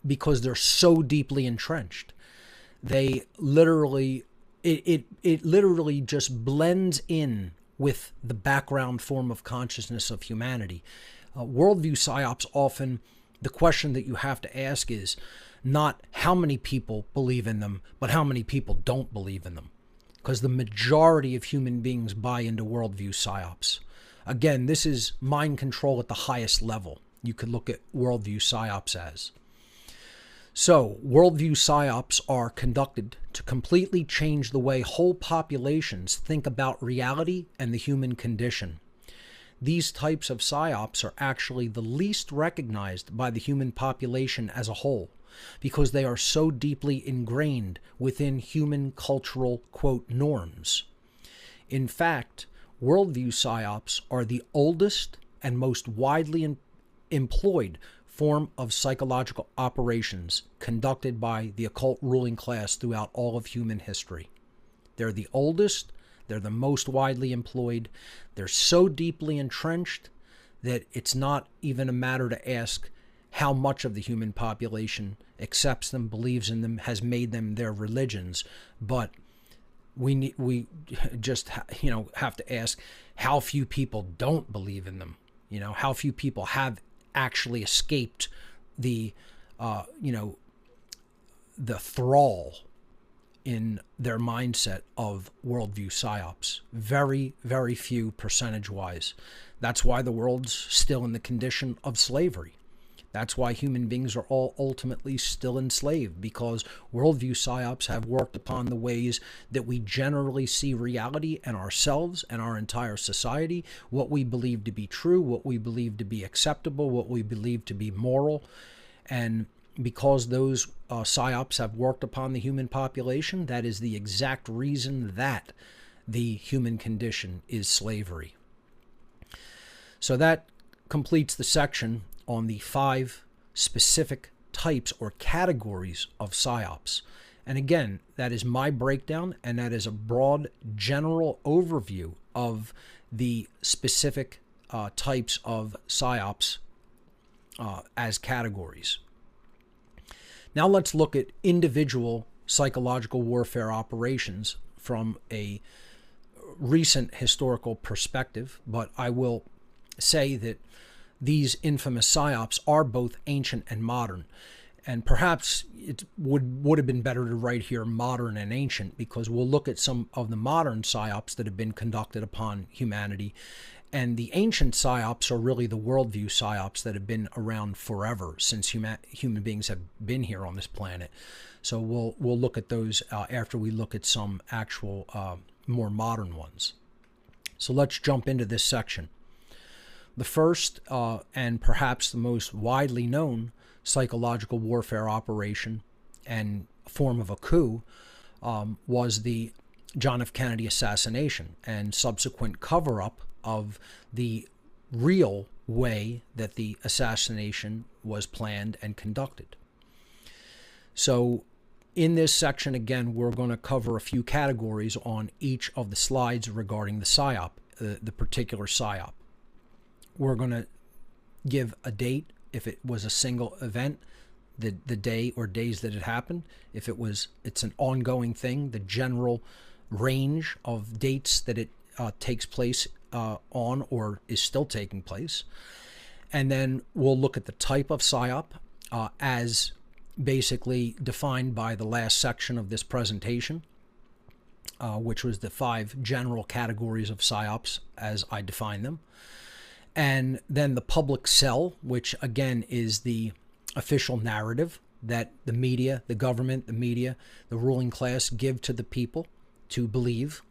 because they're so deeply entrenched. They literally, it literally just blends in with the background form of consciousness of humanity. Worldview psyops, often the question that you have to ask is not how many people believe in them, but how many people don't believe in them. Because the majority of human beings buy into worldview psyops. Again, this is mind control at the highest level. You could look at worldview psyops as. So, worldview psyops are conducted to completely change the way whole populations think about reality and the human condition. These types of psyops are actually the least recognized by the human population as a whole, because they are so deeply ingrained within human cultural, quote, norms. In fact, worldview psyops are the oldest and most widely employed form of psychological operations conducted by the occult ruling class throughout all of human history. They're the oldest, they're the most widely employed, they're so deeply entrenched that it's not even a matter to ask how much of the human population accepts them, believes in them, has made them their religions, but we just have to ask how few people don't believe in them. How few people have actually escaped the thrall in their mindset of worldview psyops. Very, very few percentage-wise. That's why the world's still in the condition of slavery. That's why human beings are all ultimately still enslaved, because worldview psyops have worked upon the ways that we generally see reality and ourselves and our entire society, what we believe to be true, what we believe to be acceptable, what we believe to be moral. And because those psyops have worked upon the human population, that is the exact reason that the human condition is slavery. So that completes the section on the 5 specific types or categories of psyops. And again, that is my breakdown, and that is a broad general overview of the specific types of psyops as categories. Now let's look at individual psychological warfare operations from a recent historical perspective, but I will say that these infamous psyops are both ancient and modern. And perhaps it would have been better to write here modern and ancient, because we'll look at some of the modern psyops that have been conducted upon humanity, And the ancient psyops are really the worldview psyops that have been around forever since human beings have been here on this planet. So we'll look at those after we look at some actual more modern ones. So let's jump into this section. The first and perhaps the most widely known psychological warfare operation and form of a coup was the John F. Kennedy assassination and subsequent cover-up of the real way that the assassination was planned and conducted. So in this section, again, we're going to cover a few categories on each of the slides regarding the PSYOP, the particular PSYOP. We're going to give a date if it was a single event, the day or days that it happened. If it's an ongoing thing, the general range of dates that it takes place on or is still taking place. And then we'll look at the type of PSYOP as basically defined by the last section of this presentation, which was the 5 general categories of PSYOPs as I define them. And then the public sell, which again is the official narrative that the media, the government, the media, the ruling class give to the people to believe.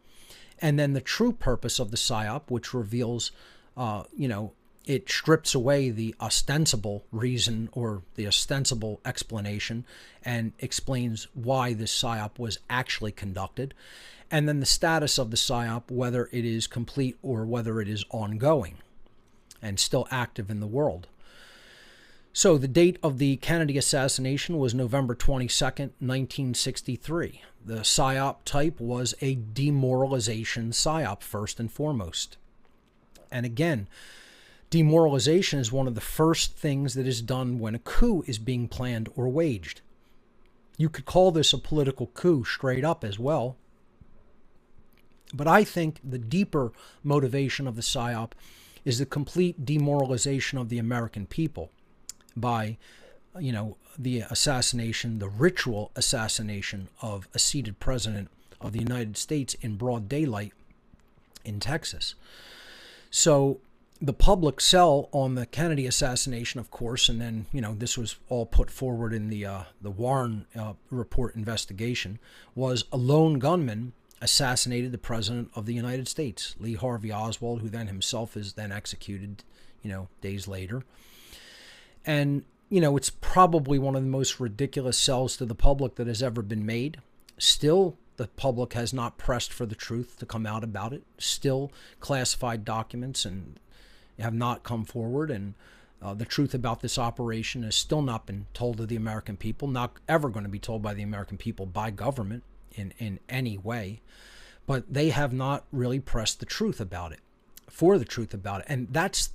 And then the true purpose of the PSYOP, which reveals, it strips away the ostensible reason or the ostensible explanation and explains why this PSYOP was actually conducted. And then the status of the PSYOP, whether it is complete or whether it is ongoing and still active in the world. So the date of the Kennedy assassination was November 22nd, 1963. The PSYOP type was a demoralization PSYOP first and foremost. And again, demoralization is one of the first things that is done when a coup is being planned or waged. You could call this a political coup straight up as well. But I think the deeper motivation of the PSYOP is the complete demoralization of the American people by, the assassination, the ritual assassination of a seated president of the United States in broad daylight in Texas. So the public sell on the Kennedy assassination, of course, and then, this was all put forward in the Warren report investigation, was a lone gunman assassinated the president of the United States, Lee Harvey Oswald, who then himself is then executed, days later. And, it's probably one of the most ridiculous sells to the public that has ever been made. Still, the public has not pressed for the truth to come out about it. Still, classified documents and have not come forward. And the truth about this operation has still not been told to the American people, not ever going to be told by the American people by government in any way. But they have not really pressed the truth about it, for the truth about it. And that's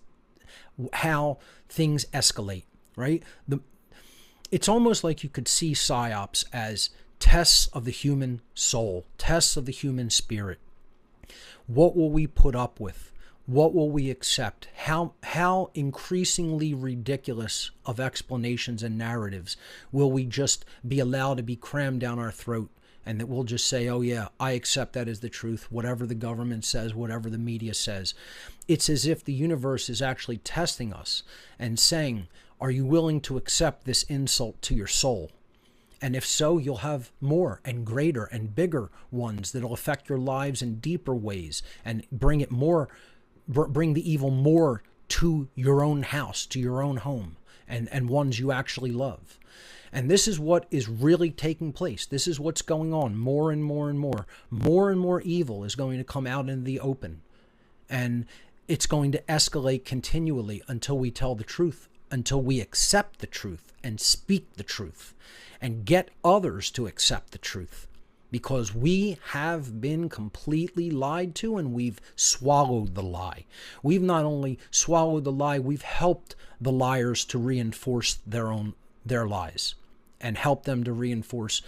how things escalate, right? It's almost like you could see PSYOPs as tests of the human soul, tests of the human spirit. What will we put up with? What will we accept? How increasingly ridiculous of explanations and narratives will we just be allowed to be crammed down our throat, and that we'll just say, oh yeah, I accept that as the truth, whatever the government says, whatever the media says. It's as if the universe is actually testing us and saying, are you willing to accept this insult to your soul? And if so, you'll have more and greater and bigger ones that'll affect your lives in deeper ways and bring the evil more to your own house, to your own home, and ones you actually love. And this is what is really taking place. This is what's going on. More and more and more. More and more evil is going to come out in the open. And it's going to escalate continually until we tell the truth, until we accept the truth and speak the truth and get others to accept the truth. Because we have been completely lied to and we've swallowed the lie. We've not only swallowed the lie, we've helped the liars to reinforce their lies and help them to reinforce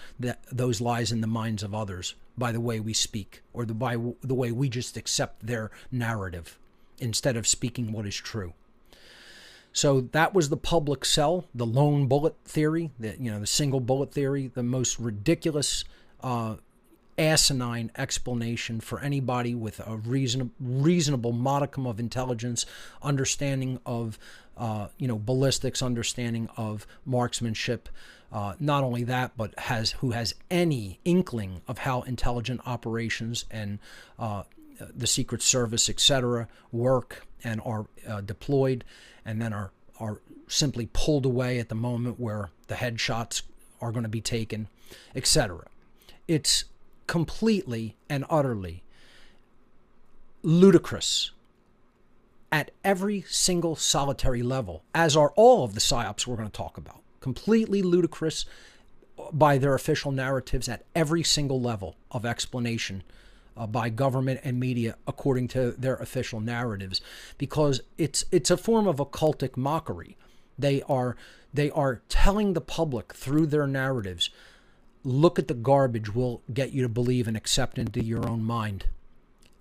those lies in the minds of others by the way we speak or by the way we just accept their narrative instead of speaking what is true. So that was the public sell, the lone bullet theory, the single bullet theory, the most ridiculous asinine explanation for anybody with a reasonable modicum of intelligence, understanding of ballistics, understanding of marksmanship. Not only that, but who has any inkling of how intelligent operations and the Secret Service, etc., work and are deployed, and then are simply pulled away at the moment where the headshots are going to be taken, etc. It's completely and utterly ludicrous at every single solitary level, as are all of the psyops we're going to talk about. Completely ludicrous by their official narratives at every single level of explanation by government and media according to their official narratives, because it's a form of occultic mockery. They are telling the public through their narratives, look at the garbage we'll get you to believe and accept into your own mind,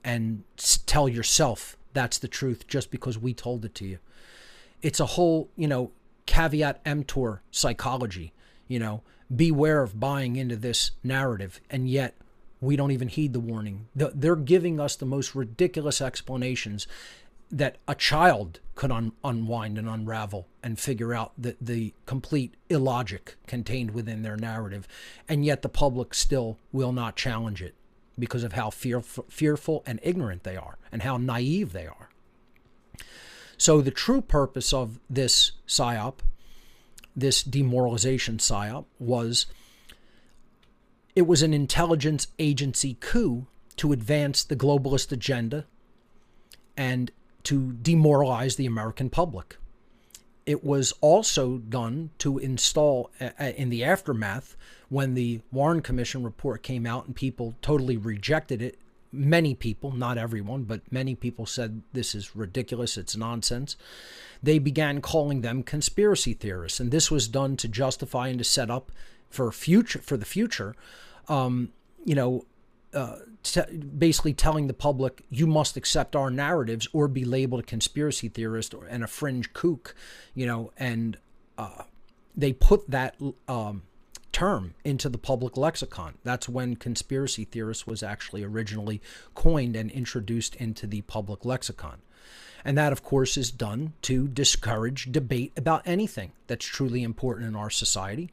and tell yourself that's the truth just because we told it to you. It's a whole, caveat emptor psychology, beware of buying into this narrative, and yet we don't even heed the warning. They're giving us the most ridiculous explanations that a child could unwind and unravel and figure out the complete illogic contained within their narrative, and yet the public still will not challenge it because of how fearful and ignorant they are and how naive they are. So the true purpose of this PSYOP, this demoralization PSYOP, it was an intelligence agency coup to advance the globalist agenda and to demoralize the American public. It was also done to install, in the aftermath, when the Warren Commission report came out and people totally rejected it. Many people, not everyone, but many people said this is ridiculous, it's nonsense. They began calling them conspiracy theorists, and this was done to justify and to set up for the future, basically telling the public, you must accept our narratives or be labeled a conspiracy theorist and a fringe kook, and they put that term into the public lexicon. That's when conspiracy theorist was actually originally coined and introduced into the public lexicon. And that, of course, is done to discourage debate about anything that's truly important in our society,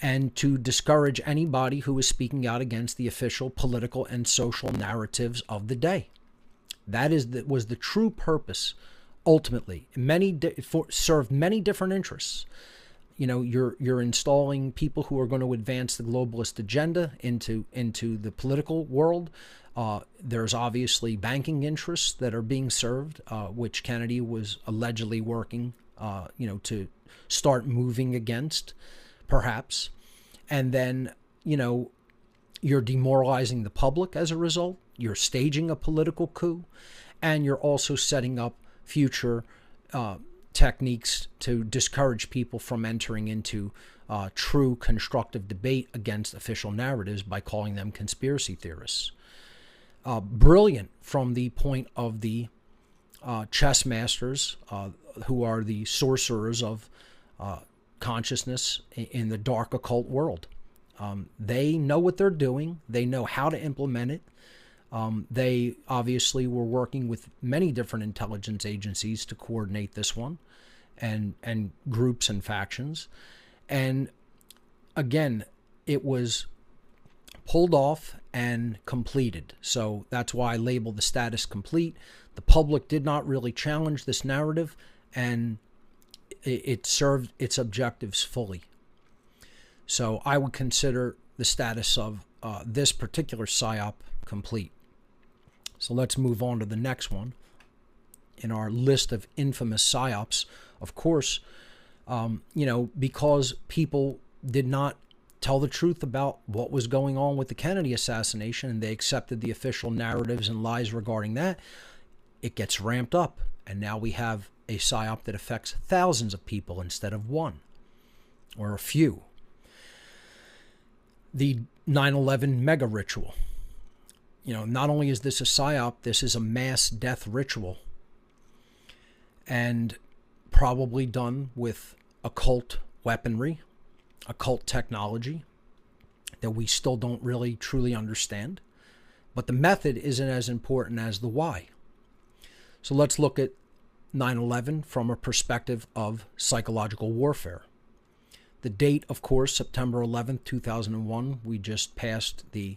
and to discourage anybody who is speaking out against the official political and social narratives of the day. That was the true purpose, ultimately. Served many different interests. You're installing people who are going to advance the globalist agenda into the political world. There's obviously banking interests that are being served, which Kennedy was allegedly working, to start moving against, perhaps. And then, you're demoralizing the public as a result. You're staging a political coup, and you're also setting up future techniques to discourage people from entering into true constructive debate against official narratives by calling them conspiracy theorists. Brilliant from the point of the chess masters, who are the sorcerers of consciousness in the dark occult world. They know what they're doing. They know how to implement it. They obviously were working with many different intelligence agencies to coordinate this one, and groups and factions. And again, it was pulled off and completed. So that's why I labeled the status complete. The public did not really challenge this narrative, and it served its objectives fully. So I would consider the status of this particular PSYOP complete. So let's move on to the next one in our list of infamous PSYOPs. Of course, because people did not tell the truth about what was going on with the Kennedy assassination, and they accepted the official narratives and lies regarding that, it gets ramped up. And now we have a PSYOP that affects thousands of people instead of one or a few. The 9/11 mega ritual. Not only is this a PSYOP, this is a mass death ritual, and probably done with occult weaponry, occult technology, that we still don't really truly understand. But the method isn't as important as the why. So let's look at 9/11 from a perspective of psychological warfare. The date, of course, September 11th, 2001. We just passed the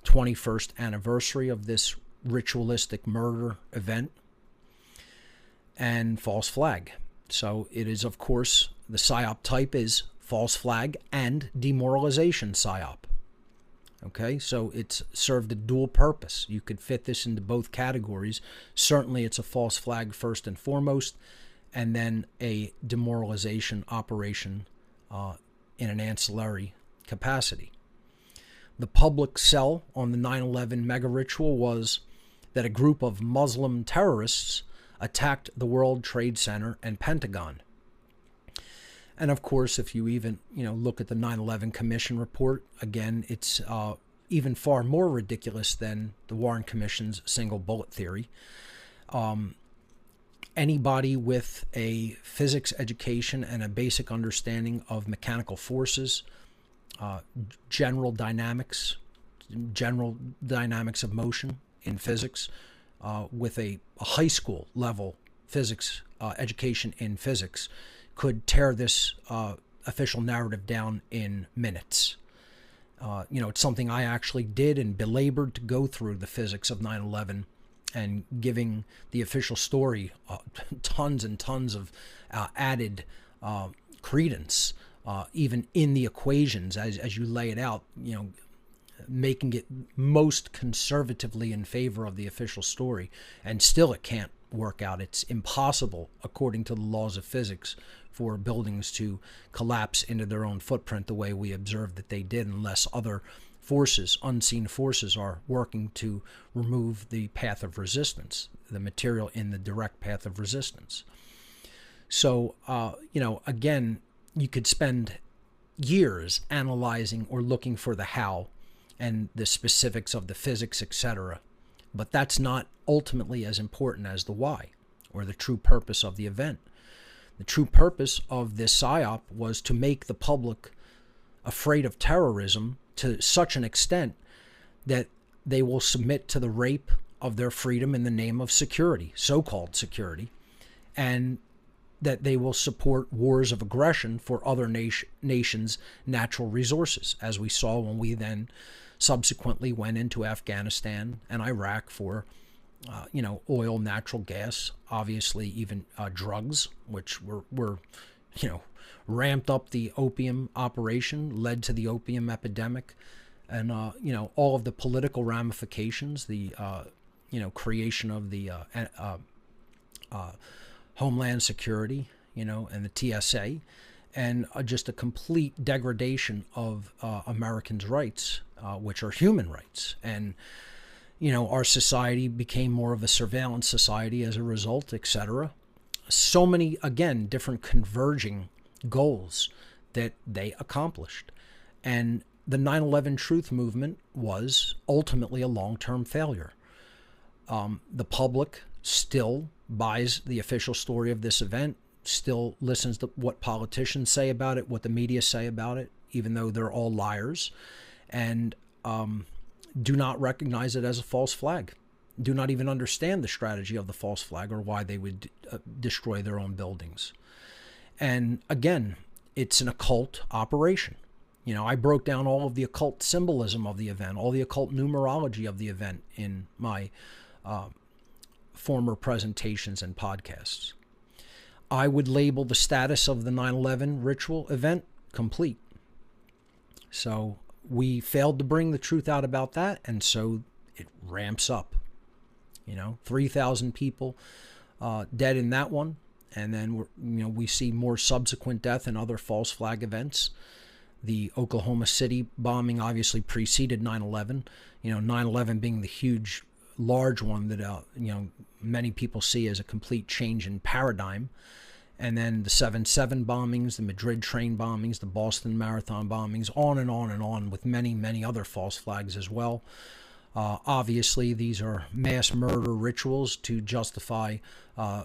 21st anniversary of this ritualistic murder event and false flag. So it is, of course, the PSYOP type is false flag and demoralization PSYOP. Okay, so it's served a dual purpose. You could fit this into both categories. Certainly it's a false flag first and foremost, and then a demoralization operation in an ancillary capacity. The public sell on the 9/11 mega ritual was that a group of Muslim terrorists attacked the World Trade Center and Pentagon. And of course, if you even look at the 9/11 Commission report, again, it's even far more ridiculous than the Warren Commission's single bullet theory. Anybody with a physics education and a basic understanding of mechanical forces, general dynamics of motion in physics, with a high school level physics education in physics, could tear this official narrative down in minutes. It's something I actually did and belabored to go through the physics of 9/11 and giving the official story tons and tons of added credence, even in the equations as you lay it out, making it most conservatively in favor of the official story. And still it can't work out. It's impossible, according to the laws of physics, for buildings to collapse into their own footprint the way we observed that they did, unless other forces, unseen forces, are working to remove the path of resistance, the material in the direct path of resistance. So, again, you could spend years analyzing or looking for the how and the specifics of the physics, etc. But that's not ultimately as important as the why or the true purpose of the event. The true purpose of this PSYOP was to make the public afraid of terrorism to such an extent that they will submit to the rape of their freedom in the name of security, so-called security, and that they will support wars of aggression for other nations' natural resources, as we saw when we then subsequently went into Afghanistan and Iraq for oil, natural gas, obviously even drugs, which were ramped up the opium operation, led to the opium epidemic, and all of the political ramifications, the creation of the Homeland Security, and the TSA, and just a complete degradation of Americans' rights, which are human rights. And our society became more of a surveillance society as a result, etc. So many, again, different converging goals that they accomplished. And the 9/11 truth movement was ultimately a long-term failure. The public still buys the official story of this event, still listens to what politicians say about it, what the media say about it, even though they're all liars, and do not recognize it as a false flag, do not even understand the strategy of the false flag or why they would destroy their own buildings. And again, it's an occult operation. I broke down all of the occult symbolism of the event, all the occult numerology of the event in my former presentations and podcasts. I would label the status of the 9/11 ritual event complete. So we failed to bring the truth out about that, and so it ramps up. 3,000 people dead in that one, and then we see more subsequent death in other false flag events. The Oklahoma City bombing obviously preceded 9/11. 9/11 being the huge, large one that many people see as a complete change in paradigm. And then the 7/7 bombings, the Madrid train bombings, the Boston Marathon bombings, on and on and on, with many, many other false flags as well. Obviously, these are mass murder rituals to justify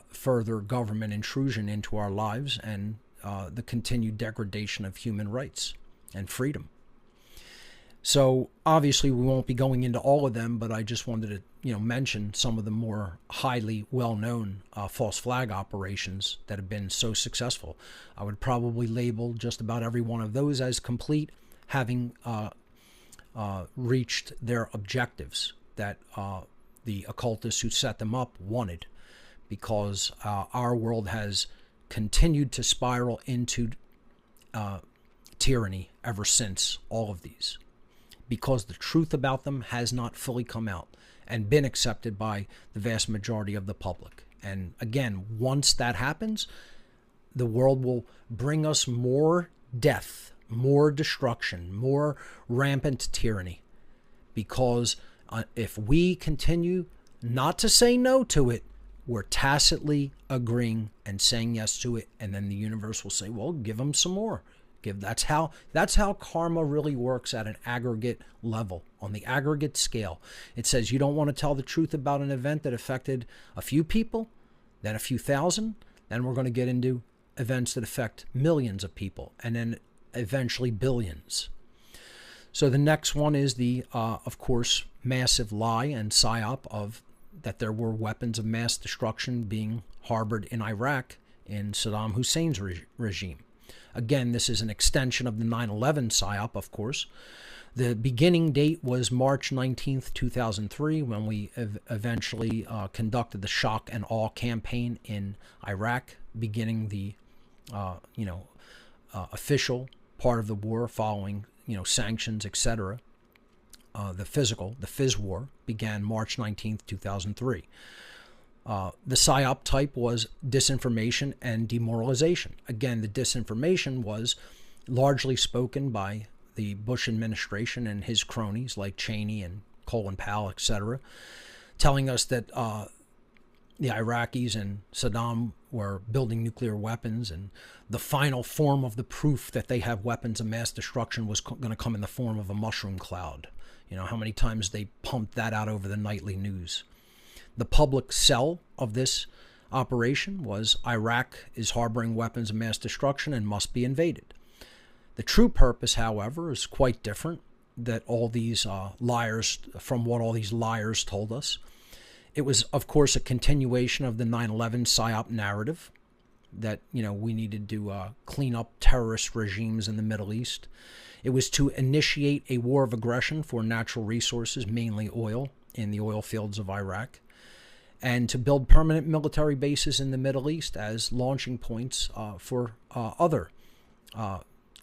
further government intrusion into our lives and the continued degradation of human rights and freedom. So obviously we won't be going into all of them, but I just wanted to, mention some of the more highly well-known false flag operations that have been so successful. I would probably label just about every one of those as complete, having reached their objectives that the occultists who set them up wanted, because our world has continued to spiral into tyranny ever since all of these, because the truth about them has not fully come out and been accepted by the vast majority of the public. And again, once that happens, the world will bring us more death, more destruction, more rampant tyranny, because if we continue not to say no to it, we're tacitly agreeing and saying yes to it, and then the universe will say, well, give them some more. That's how karma really works at an aggregate level, on the aggregate scale. It says you don't want to tell the truth about an event that affected a few people, then a few thousand, then we're going to get into events that affect millions of people, and then eventually billions. So the next one is the, of course, massive lie and psyop of that there were weapons of mass destruction being harbored in Iraq in Saddam Hussein's regime. Again, this is an extension of the 9/11 psyop, of course. The beginning date was March 19th, 2003, when we eventually conducted the shock and awe campaign in Iraq, beginning the, official part of the war following, sanctions, etc. The Fizz war, began March 19th, 2003. The PSYOP type was disinformation and demoralization. Again, the disinformation was largely spoken by the Bush administration and his cronies like Cheney and Colin Powell, etc., telling us that the Iraqis and Saddam were building nuclear weapons, and the final form of the proof that they have weapons of mass destruction was going to come in the form of a mushroom cloud. How many times they pumped that out over the nightly news. The public sell of this operation was Iraq is harboring weapons of mass destruction and must be invaded. The true purpose, however, is quite different, that all these liars, from what all these liars told us. It was, of course, a continuation of the 9/11 PSYOP narrative that, we needed to clean up terrorist regimes in the Middle East. It was to initiate a war of aggression for natural resources, mainly oil, in the oil fields of Iraq, and to build permanent military bases in the Middle East as launching points for other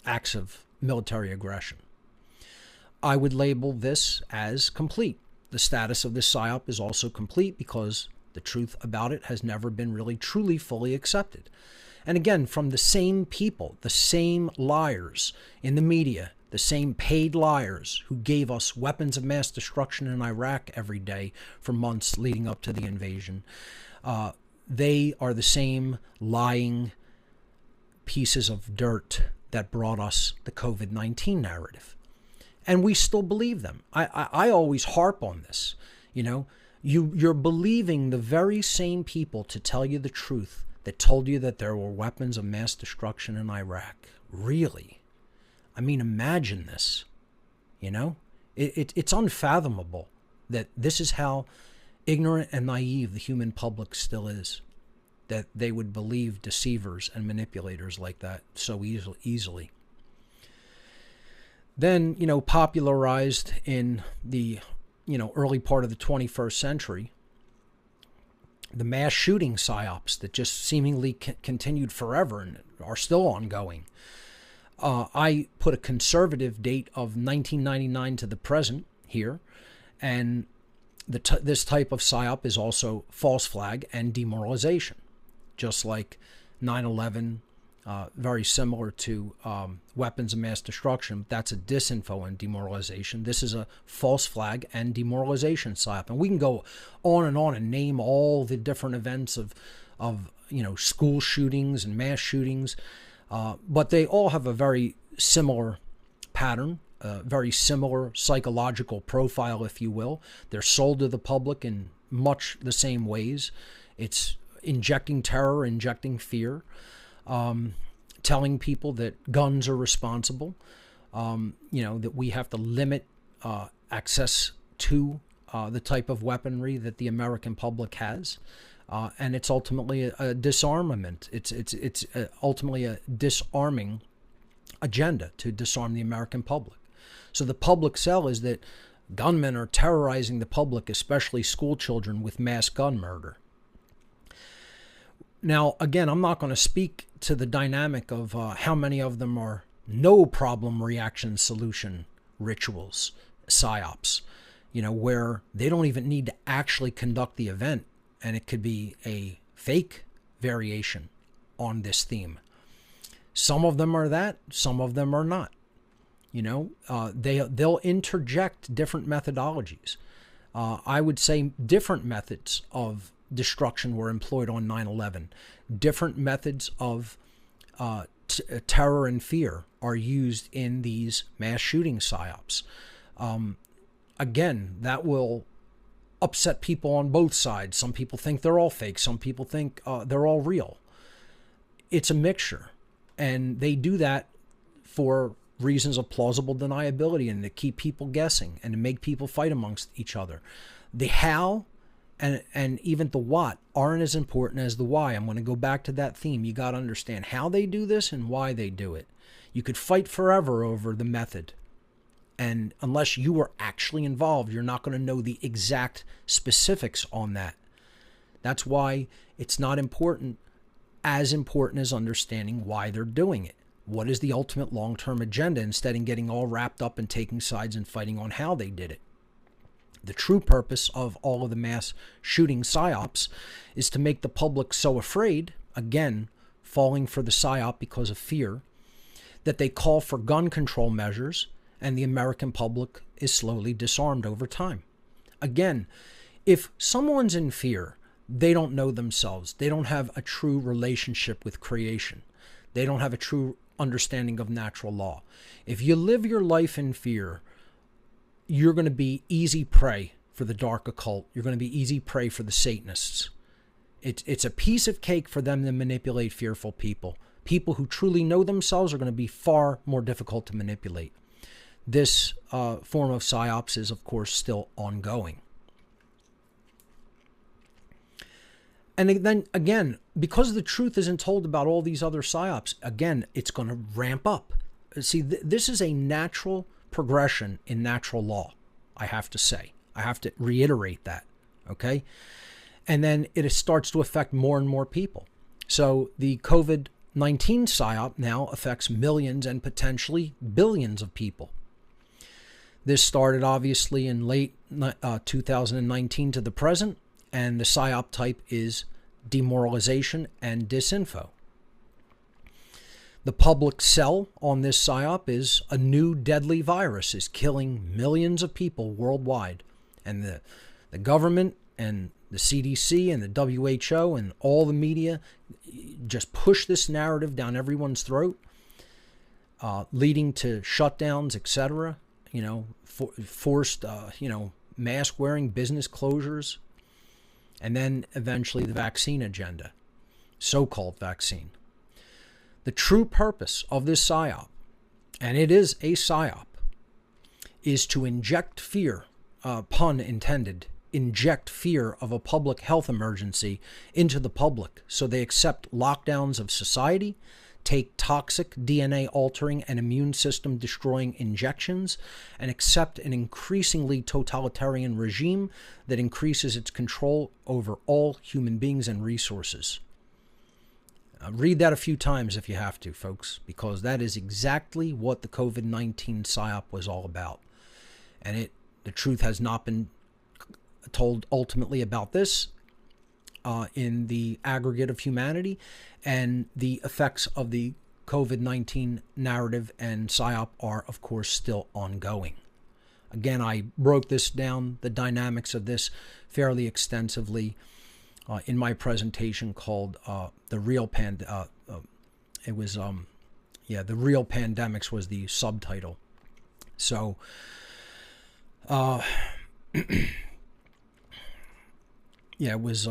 acts of military aggression. I would label this as complete. The status of this PSYOP is also complete because the truth about it has never been really truly fully accepted. And again, from the same people, the same liars in the media, the same paid liars who gave us weapons of mass destruction in Iraq every day for months leading up to the invasion. They are the same lying pieces of dirt that brought us the COVID-19 narrative. And we still believe them. I always harp on this. You're believing the very same people to tell you the truth that told you that there were weapons of mass destruction in Iraq. Really? I mean, imagine this. It's unfathomable that this is how ignorant and naive the human public still is, that they would believe deceivers and manipulators like that so easily. Then, popularized in the, early part of the 21st century, the mass shooting psyops that just seemingly continued forever and are still ongoing. I put a conservative date of 1999 to the present here, and this type of psyop is also false flag and demoralization, just like 9/11, very similar to weapons of mass destruction. That's a disinfo and demoralization. This is a false flag and demoralization psyop, and we can go on and name all the different events of school shootings and mass shootings, but they all have a very similar pattern, a very similar psychological profile, if you will. They're sold to the public in much the same ways. It's injecting terror, injecting fear, telling people that guns are responsible, that we have to limit access to the type of weaponry that the American public has. And it's ultimately a disarmament. It's ultimately a disarming agenda to disarm the American public. So the public sell is that gunmen are terrorizing the public, especially school children, with mass gun murder. Now, again, I'm not going to speak to the dynamic of how many of them are no problem reaction solution rituals, psyops, where they don't even need to actually conduct the event, and it could be a fake variation on this theme. Some of them are that, some of them are not. They'll interject different methodologies. I would say different methods of destruction were employed on 9/11. Different methods of terror and fear are used in these mass shooting psyops. Again, that will upset people on both sides. Some people think they're all fake. Some people think they're all real. It's a mixture. And they do that for reasons of plausible deniability and to keep people guessing and to make people fight amongst each other. The how and even the what aren't as important as the why. I'm going to go back to that theme. You got to understand how they do this and why they do it. You could fight forever over the method. And unless you were actually involved, you're not going to know the exact specifics on that. That's why it's not as important as understanding why they're doing it. What is the ultimate long-term agenda, instead of getting all wrapped up in taking sides and fighting on how they did it. The true purpose of all of the mass shooting psyops is to make the public so afraid, again, falling for the psyop because of fear, that they call for gun control measures, and the American public is slowly disarmed over time. Again, if someone's in fear, they don't know themselves. They don't have a true relationship with creation. They don't have a true understanding of natural law. If you live your life in fear, you're going to be easy prey for the dark occult. You're going to be easy prey for the Satanists. It's a piece of cake for them to manipulate fearful people. People who truly know themselves are going to be far more difficult to manipulate. This form of psyops is, of course, still ongoing. And then, again, because the truth isn't told about all these other psyops, again, it's going to ramp up. See, this is a natural progression in natural law, I have to say. I have to reiterate that, okay? And then it starts to affect more and more people. So the COVID-19 psyop now affects millions and potentially billions of people. This started, obviously, in late 2019 to the present. And the psyop type is demoralization and disinfo. The public sell on this psyop is a new deadly virus is killing millions of people worldwide. And the government and the CDC and the WHO and all the media just push this narrative down everyone's throat, leading to shutdowns, etc., forced, mask wearing, business closures. And then eventually the vaccine agenda, so-called vaccine. The true purpose of this psyop, and it is a psyop, is to inject fear, pun intended, inject fear of a public health emergency into the public so they accept lockdowns of society, take toxic DNA altering and immune system destroying injections, and accept an increasingly totalitarian regime that increases its control over all human beings and resources. Read that a few times if you have to, folks, because that is exactly what the COVID-19 psyop was all about. And the truth has not been told ultimately about this in the aggregate of humanity, and the effects of the COVID-19 narrative and psyop are, of course, still ongoing. Again, I broke this down, the dynamics of this, fairly extensively in my presentation called The Real The Real Pandemics was the subtitle. So, it was,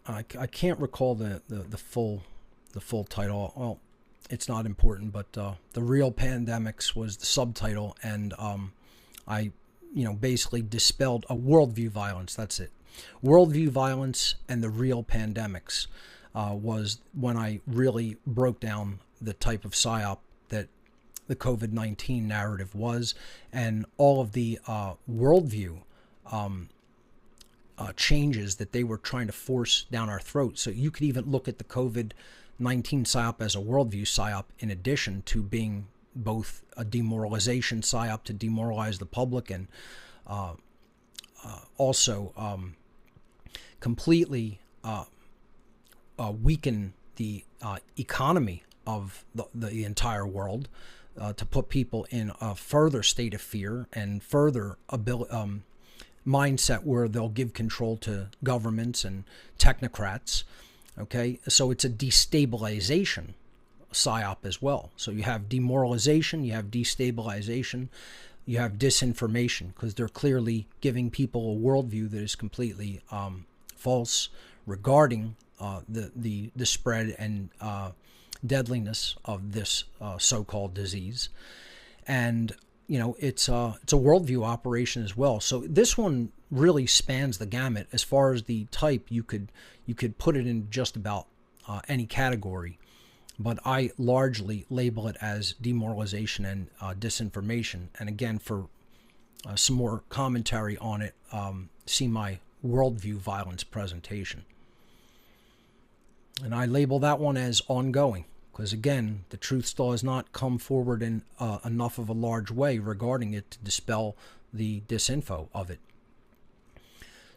I can't recall the full title. Well, it's not important, but the real pandemics was the subtitle, and I, basically dispelled a worldview violence. That's it. Worldview violence and the real pandemics was when I really broke down the type of psyop that the COVID-19 narrative was, and all of the worldview changes that they were trying to force down our throats. So you could even look at the COVID-19 psyop as a worldview psyop, in addition to being both a demoralization psyop to demoralize the public, and also completely weaken the economy of the entire world, to put people in a further state of fear and further mindset where they'll give control to governments and technocrats. Okay, so it's a destabilization psyop as well. So you have demoralization, you have destabilization, you have disinformation, because they're clearly giving people a worldview that is completely false regarding the spread and deadliness of this so-called disease. And it's a worldview operation as well. So this one really spans the gamut. As far as the type, you could put it in just about any category, but I largely label it as demoralization and disinformation. And again, for some more commentary on it, see my worldview violence presentation. And I label that one as ongoing, because again, the truth still has not come forward in enough of a large way regarding it to dispel the disinfo of it.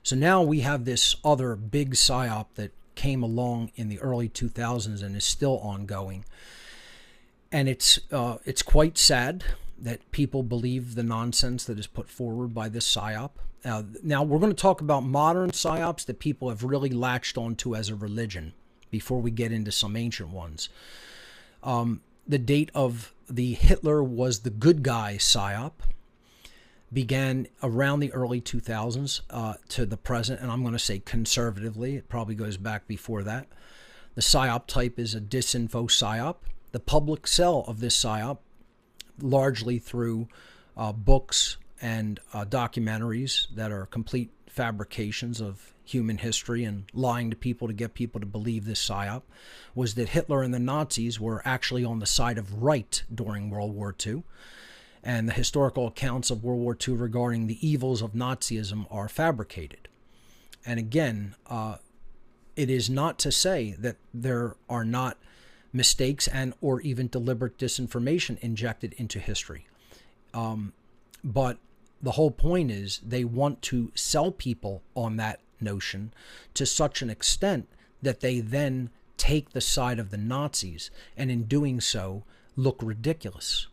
So now we have this other big psyop that came along in the early 2000s and is still ongoing. And it's quite sad that people believe the nonsense that is put forward by this psyop. Now we're going to talk about modern psyops that people have really latched onto as a religion before we get into some ancient ones. The date of the Hitler was the good guy psyop began around the early 2000s to the present, and I'm going to say conservatively. It probably goes back before that. The psyop type is a disinfo psyop. The public sell of this psyop, largely through books and documentaries that are complete fabrications of human history and lying to people to get people to believe this psyop, was that Hitler and the Nazis were actually on the side of right during World War II. And the historical accounts of World War II regarding the evils of Nazism are fabricated. And again, it is not to say that there are not mistakes and or even deliberate disinformation injected into history. But the whole point is they want to sell people on that notion to such an extent that they then take the side of the Nazis, and in doing so look ridiculous.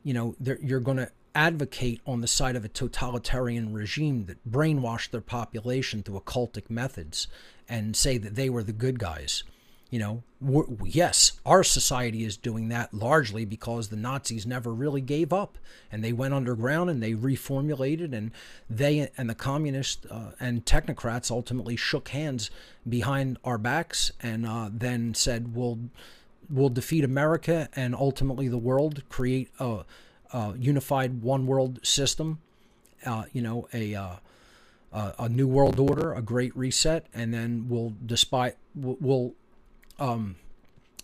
You're going to advocate on the side of a totalitarian regime that brainwashed their population through occultic methods and say that they were the good guys. Yes, our society is doing that largely because the Nazis never really gave up, and they went underground and they reformulated, and they and the communists and technocrats ultimately shook hands behind our backs and then said, we'll defeat America and ultimately the world, create a unified one world system, a new world order, a great reset, and then we'll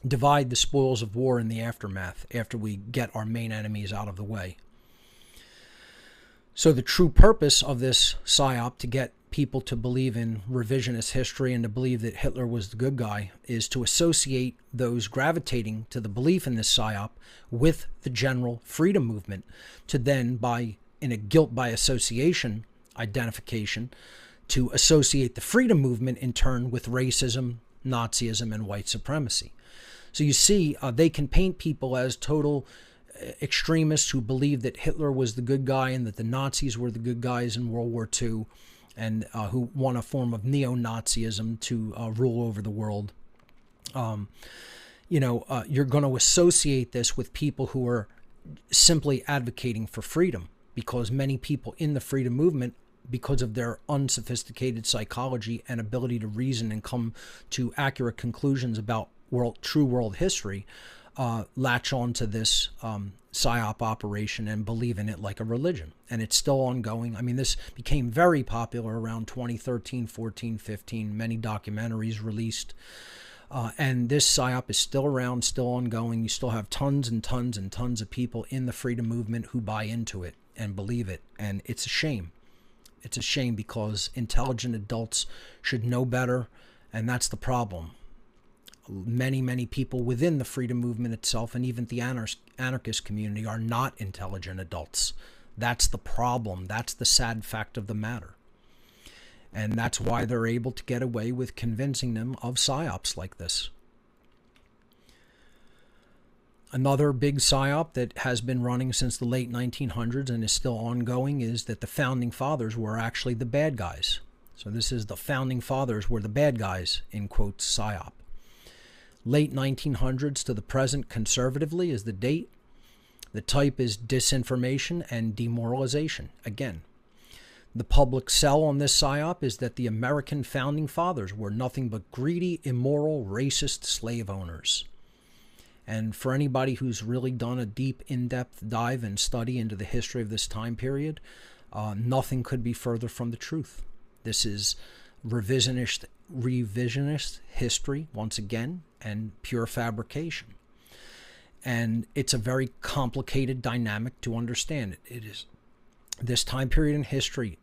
divide the spoils of war in the aftermath after we get our main enemies out of the way. So the true purpose of this psyop, to get people to believe in revisionist history and to believe that Hitler was the good guy, is to associate those gravitating to the belief in this psyop with the general freedom movement, to then, in a guilt by association identification, to associate the freedom movement in turn with racism, Nazism, and white supremacy. So you see, they can paint people as total extremists who believe that Hitler was the good guy and that the Nazis were the good guys in World War II, and who want a form of neo-Nazism to rule over the world. You're going to associate this with people who are simply advocating for freedom, because many people in the freedom movement, because of their unsophisticated psychology and ability to reason and come to accurate conclusions about true world history, latch on to this PSYOP operation and believe in it like a religion. And it's still ongoing. I mean, this became very popular around 2013, 14, 15, many documentaries released. And this PSYOP is still around, still ongoing. You still have tons and tons and tons of people in the freedom movement who buy into it and believe it. And it's a shame. It's a shame because intelligent adults should know better, and that's the problem. Many, many people within the freedom movement itself and even the anarchist community are not intelligent adults. That's the problem. That's the sad fact of the matter. And that's why they're able to get away with convincing them of PSYOPs like this. Another big PSYOP that has been running since the late 1900s and is still ongoing is that the Founding Fathers were actually the bad guys. So this is the Founding Fathers were the bad guys, in quotes, PSYOP. Late 1900s to the present conservatively is the date. The type is disinformation and demoralization. Again, the public sell on this PSYOP is that the American Founding Fathers were nothing but greedy, immoral, racist slave owners. And for anybody who's really done a deep, in-depth dive and study into the history of this time period, nothing could be further from the truth. This is revisionist history, once again, and pure fabrication. And it's a very complicated dynamic to understand. It is. This time period in history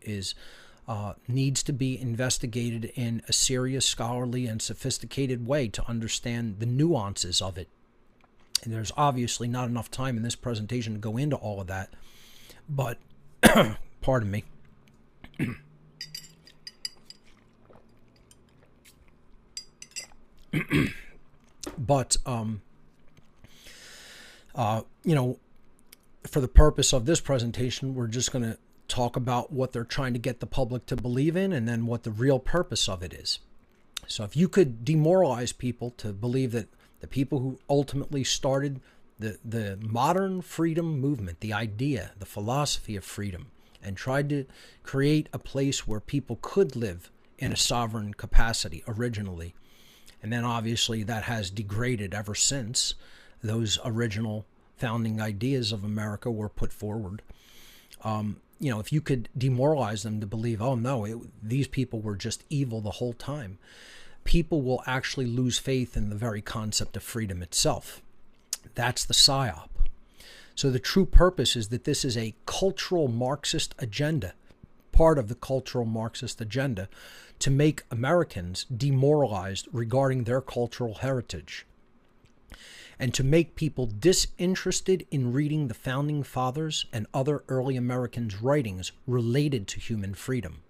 needs to be investigated in a serious, scholarly, and sophisticated way to understand the nuances of it. And there's obviously not enough time in this presentation to go into all of that. But, pardon me. But, you know, for the purpose of this presentation, we're just going to talk about what they're trying to get the public to believe in and then what the real purpose of it is. So if you could demoralize people to believe that the people who ultimately started the modern freedom movement, the idea, the philosophy of freedom, and tried to create a place where people could live in a sovereign capacity originally, and then obviously that has degraded ever since those original founding ideas of America were put forward. You know, if you could demoralize them to believe, oh no, these people were just evil the whole time, people will actually lose faith in the very concept of freedom itself. That's the PSYOP. So the true purpose is that this is a cultural Marxist agenda, part of the cultural Marxist agenda, to make Americans demoralized regarding their cultural heritage, and to make people disinterested in reading the Founding Fathers and other early Americans' writings related to human freedom,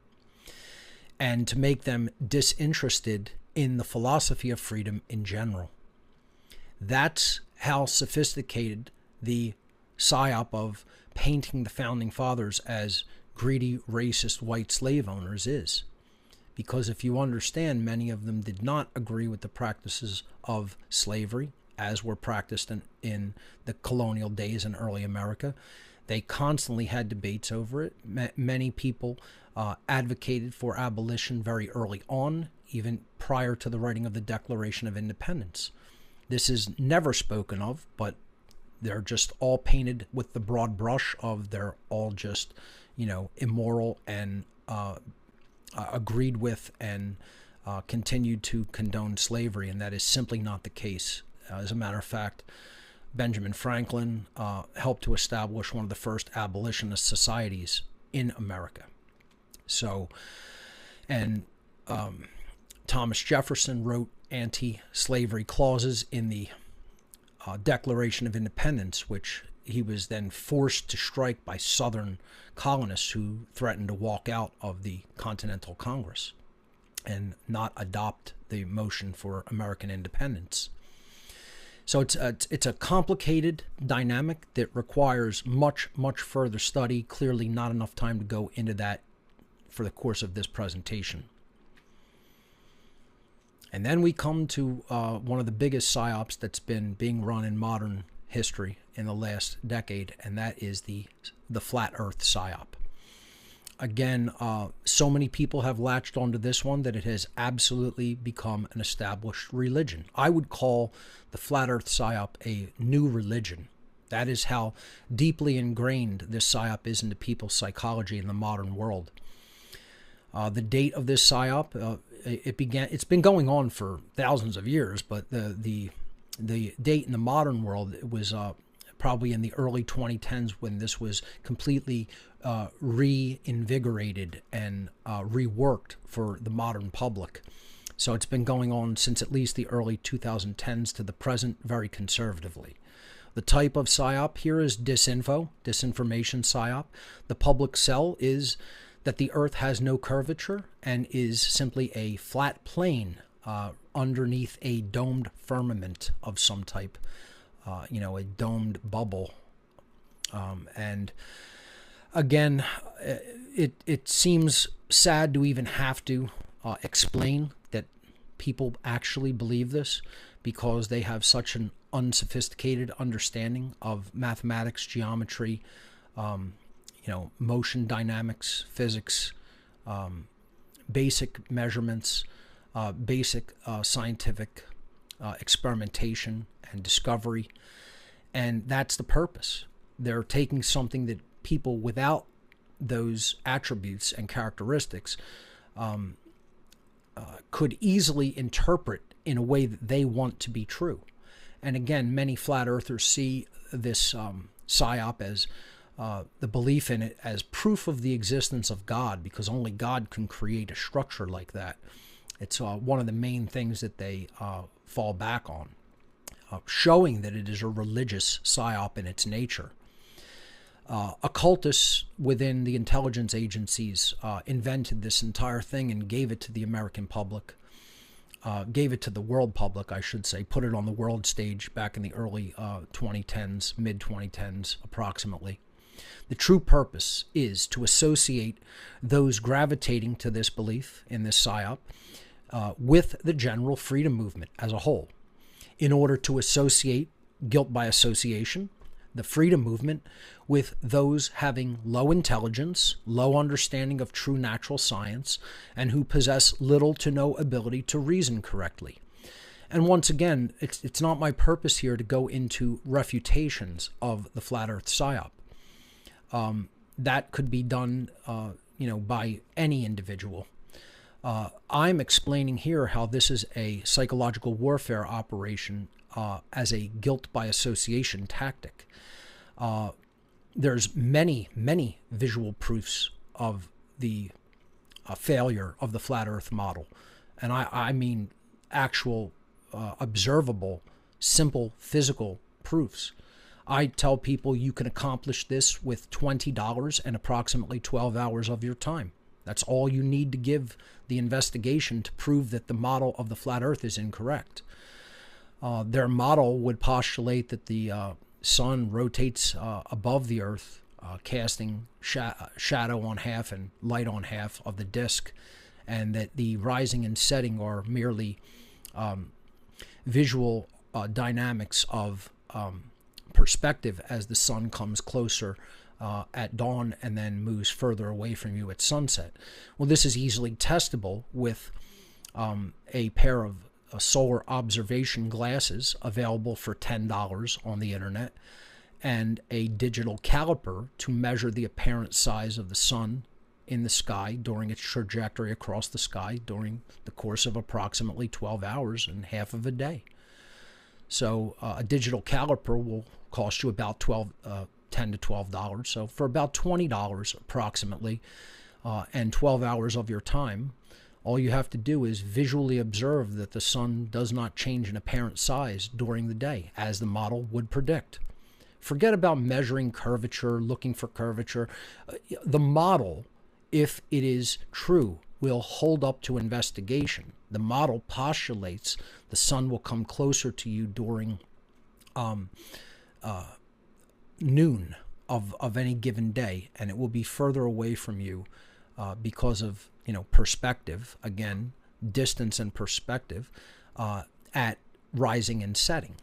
and to make them disinterested in the philosophy of freedom in general. That's how sophisticated the PSYOP of painting the Founding Fathers as greedy, racist white slave owners is. Because if you understand, many of them did not agree with the practices of slavery as were practiced in the colonial days in early America. They constantly had debates over it. Many people advocated for abolition very early on, even prior to the writing of the Declaration of Independence. This is never spoken of, but they're just all painted with the broad brush of they're all just, you know, immoral and agreed with and continued to condone slavery, and that is simply not the case. As a matter of fact, Benjamin Franklin helped to establish one of the first abolitionist societies in America. So, and Thomas Jefferson wrote anti-slavery clauses in the Declaration of Independence, which he was then forced to strike by Southern colonists who threatened to walk out of the Continental Congress and not adopt the motion for American independence. So it's a complicated dynamic that requires much, much further study. Clearly not enough time to go into that for the course of this presentation. And then we come to one of the biggest PSYOPs that's been being run in modern history in the last decade, and that is the Flat Earth PSYOP. Again, so many people have latched onto this one that it has absolutely become an established religion. I would call the Flat Earth PSYOP a new religion. That is how deeply ingrained this PSYOP is into people's psychology in the modern world. The date of this PSYOP, it's been going on for thousands of years, but the date in the modern world was probably in the early 2010s when this was completely reinvigorated and reworked for the modern public. So it's been going on since at least the early 2010s to the present, very conservatively. The type of PSYOP here is disinformation PSYOP. The public sell is that the Earth has no curvature and is simply a flat plane underneath a domed firmament of some type, a domed bubble. And again, it seems sad to even have to explain that people actually believe this, because they have such an unsophisticated understanding of mathematics, geometry, motion dynamics, physics, basic measurements, basic scientific experimentation and discovery. And that's the purpose. They're taking something that people without those attributes and characteristics could easily interpret in a way that they want to be true. And again, many flat earthers see this PSYOP as the belief in it as proof of the existence of God, because only God can create a structure like that. It's one of the main things that they fall back on, showing that it is a religious PSYOP in its nature. Occultists within the intelligence agencies invented this entire thing and gave it to the American public, gave it to the world public, I should say, put it on the world stage back in the early 2010s, mid-2010s approximately. The true purpose is to associate those gravitating to this belief in this PSYOP with the general freedom movement as a whole, in order to associate guilt by association, the freedom movement, with those having low intelligence, low understanding of true natural science, and who possess little to no ability to reason correctly. And once again, it's not my purpose here to go into refutations of the Flat Earth PSYOP. That could be done, by any individual. I'm explaining here how this is a psychological warfare operation as a guilt by association tactic. There's many, many visual proofs of the failure of the flat earth model. And I mean actual observable, simple physical proofs. I tell people you can accomplish this with $20 and approximately 12 hours of your time. That's all you need to give the investigation to prove that the model of the flat earth is incorrect. Their model would postulate that the sun rotates above the earth, casting shadow on half and light on half of the disk, and that the rising and setting are merely visual dynamics of perspective as the sun comes closer at dawn and then moves further away from you at sunset. Well, this is easily testable with a pair of solar observation glasses available for $10 on the internet, and a digital caliper to measure the apparent size of the sun in the sky during its trajectory across the sky during the course of approximately 12 hours and half of a day. So a digital caliper will cost you about $10 to $12. So for about $20 approximately, and 12 hours of your time, all you have to do is visually observe that the sun does not change in apparent size during the day, as the model would predict. Forget about measuring curvature, looking for curvature. The model, if it is true, will hold up to investigation. The model postulates the sun will come closer to you during noon of any given day, and it will be further away from you because of perspective, again, distance and perspective, at rising and setting.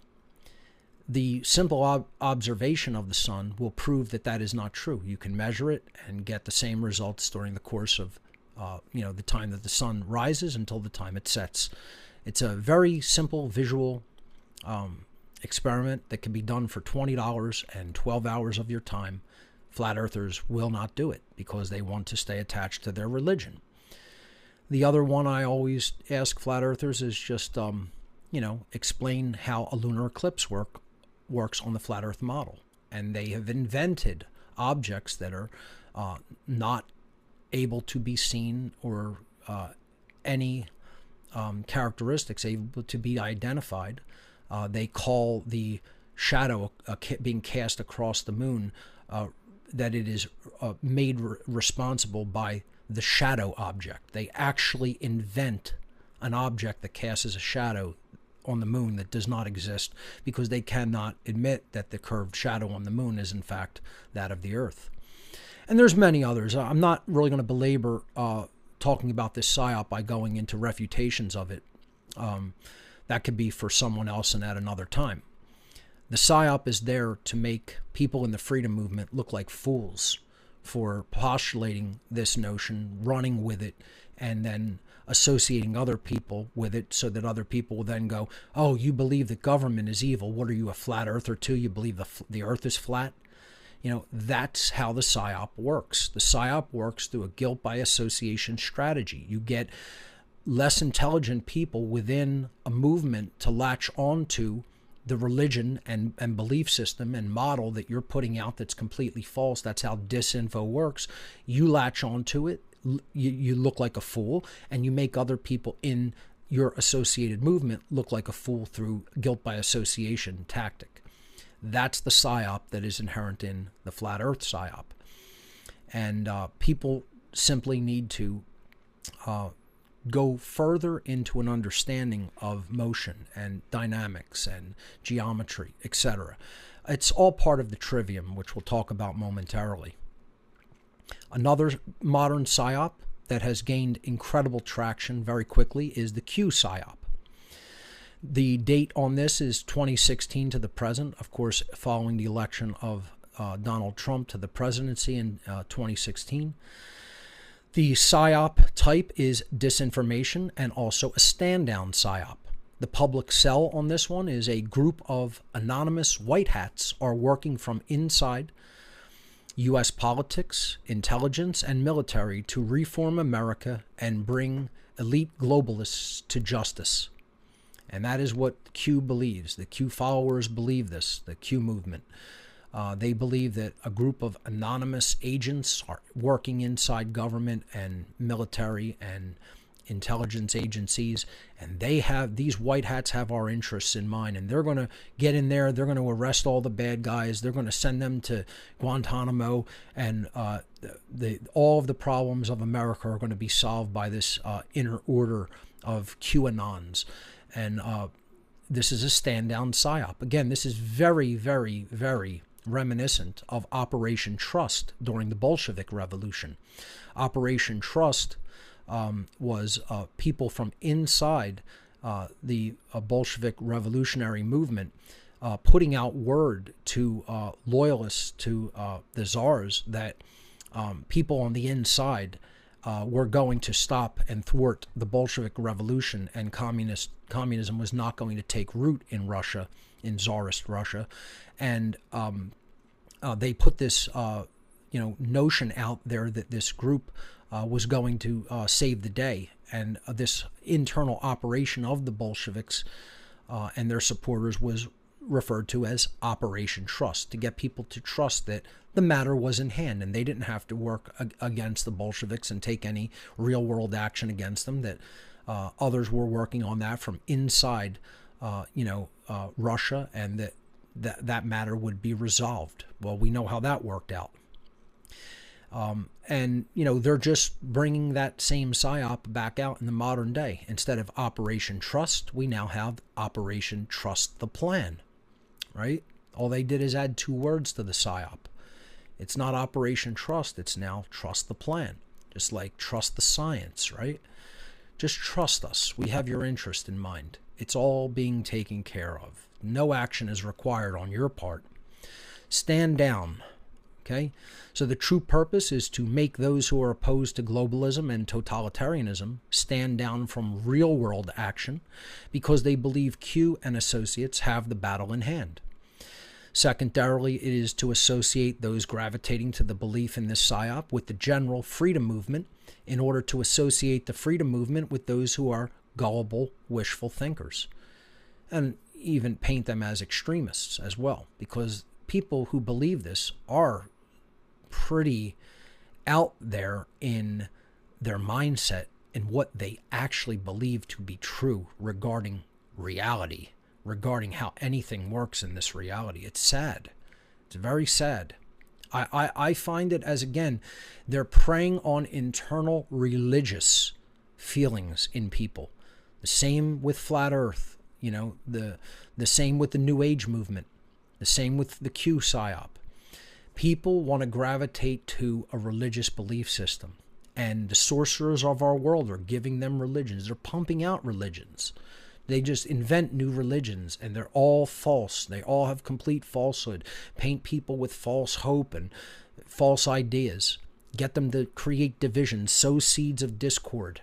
the simple observation of the sun will prove that that is not true. You can measure it and get the same results during the course of the time that the sun rises until the time it sets. It's a very simple visual experiment that can be done for $20 and 12 hours of your time. Flat earthers will not do it because they want to stay attached to their religion. The other one I always ask flat earthers is just, explain how a lunar eclipse works on the flat earth model. And they have invented objects that are not able to be seen or any characteristics able to be identified. They call the shadow being cast across the moon that it is made responsible by the shadow object. They actually invent an object that casts a shadow on the moon that does not exist because they cannot admit that the curved shadow on the moon is in fact that of the Earth. And there's many others. I'm not really going to belabor talking about this psyop by going into refutations of it. That could be for someone else and at another time. The psyop is there to make people in the freedom movement look like fools for postulating this notion, running with it, and then associating other people with it so that other people will then go, oh, you believe that government is evil. What are you, a flat earther too? You believe the earth is flat? That's how the psyop works. The psyop works through a guilt by association strategy. You get less intelligent people within a movement to latch onto the religion and belief system and model that you're putting out that's completely false. That's how disinfo works. You latch onto it, you look like a fool, and you make other people in your associated movement look like a fool through guilt by association tactic. That's the psyop that is inherent in the flat earth psyop. And people simply need to go further into an understanding of motion and dynamics and geometry, etc. It's all part of the trivium, which we'll talk about momentarily. Another modern psyop that has gained incredible traction very quickly is the Q psyop. The date on this is 2016 to the present, of course, following the election of Donald Trump to the presidency in 2016. The psyop type is disinformation and also a stand-down psyop. The public sell on this one is a group of anonymous white hats are working from inside U.S. politics, intelligence, and military to reform America and bring elite globalists to justice. And that is what Q believes. The Q followers believe this, the Q movement. They believe that a group of anonymous agents are working inside government and military and intelligence agencies, and these white hats have our interests in mind, and they're going to get in there, they're going to arrest all the bad guys, they're going to send them to Guantanamo, and all of the problems of America are going to be solved by this inner order of QAnons. And this is a stand-down psyop. Again, this is very, very, very reminiscent of Operation Trust during the Bolshevik Revolution. Operation Trust was people from inside the Bolshevik revolutionary movement putting out word to loyalists to the czars that people on the inside were going to stop and thwart the Bolshevik Revolution, and communism was not going to take root in Russia, in Tsarist Russia. And they put this notion out there that this group was going to save the day. And this internal operation of the Bolsheviks and their supporters was referred to as Operation Trust, to get people to trust that the matter was in hand and they didn't have to work against the Bolsheviks and take any real world action against them, that others were working on that from inside Russia, and that matter would be resolved. Well, we know how that worked out. And they're just bringing that same psyop back out in the modern day. Instead of Operation Trust, we now have Operation Trust the Plan, right? All they did is add 2 words to the psyop. It's not Operation Trust, it's now Trust the Plan. Just like trust the science, right? Just trust us. We have your interest in mind. It's all being taken care of. No action is required on your part. Stand down. Okay? So the true purpose is to make those who are opposed to globalism and totalitarianism stand down from real-world action because they believe Q and associates have the battle in hand. Secondarily, it is to associate those gravitating to the belief in this psyop with the general freedom movement in order to associate the freedom movement with those who are gullible, wishful thinkers, and even paint them as extremists as well, because people who believe this are pretty out there in their mindset and what they actually believe to be true regarding reality, regarding how anything works in this reality. It's sad. It's very sad. I find it as, again, they're preying on internal religious feelings in people. The same with Flat Earth, the same with the New Age movement, the same with the Q psyop. People want to gravitate to a religious belief system, and the sorcerers of our world are giving them religions. They're pumping out religions. They just invent new religions, and they're all false. They all have complete falsehood, paint people with false hope and false ideas, get them to create division, sow seeds of discord.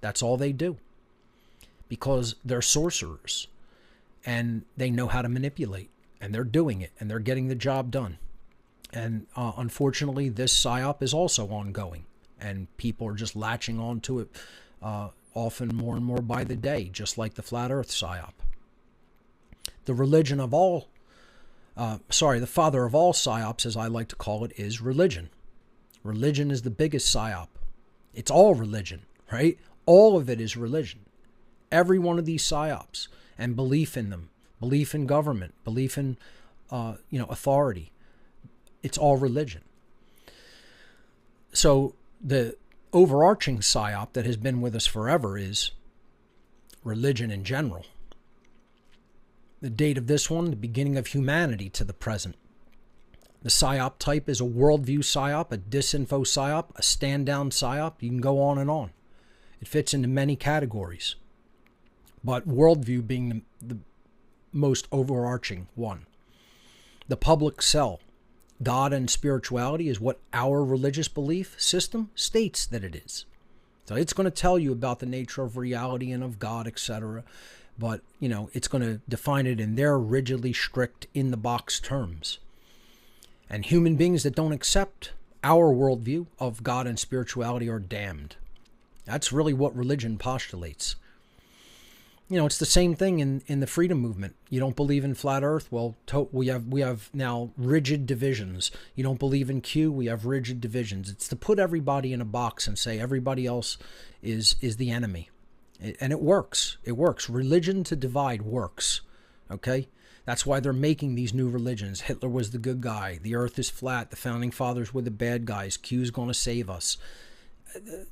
That's all they do, because they're sorcerers, and they know how to manipulate, and they're doing it, and they're getting the job done. And unfortunately, this psyop is also ongoing, and people are just latching on to it often more and more by the day, just like the Flat Earth psyop. The religion of all, the father of all psyops, as I like to call it, is religion. Religion is the biggest psyop. It's all religion, right? All of it is religion. Every one of these psyops, and belief in them, belief in government, belief in authority. It's all religion. So the overarching psyop that has been with us forever is religion in general. The date of this one, the beginning of humanity to the present. The psyop type is a worldview psyop, a disinfo psyop, a stand-down psyop. You can go on and on. It fits into many categories, but worldview being the most overarching one. The public cell. God and spirituality is what our religious belief system states that it is. So it's going to tell you about the nature of reality and of God, etc. But, it's going to define it in their rigidly strict, in-the-box terms. And human beings that don't accept our worldview of God and spirituality are damned. That's really what religion postulates. It's the same thing in the freedom movement. You don't believe in Flat Earth? Well, we have now rigid divisions. You don't believe in Q? We have rigid divisions. It's to put everybody in a box and say everybody else is the enemy. And it works. It works. Religion to divide works. Okay? That's why they're making these new religions. Hitler was the good guy. The earth is flat. The founding fathers were the bad guys. Q's going to save us.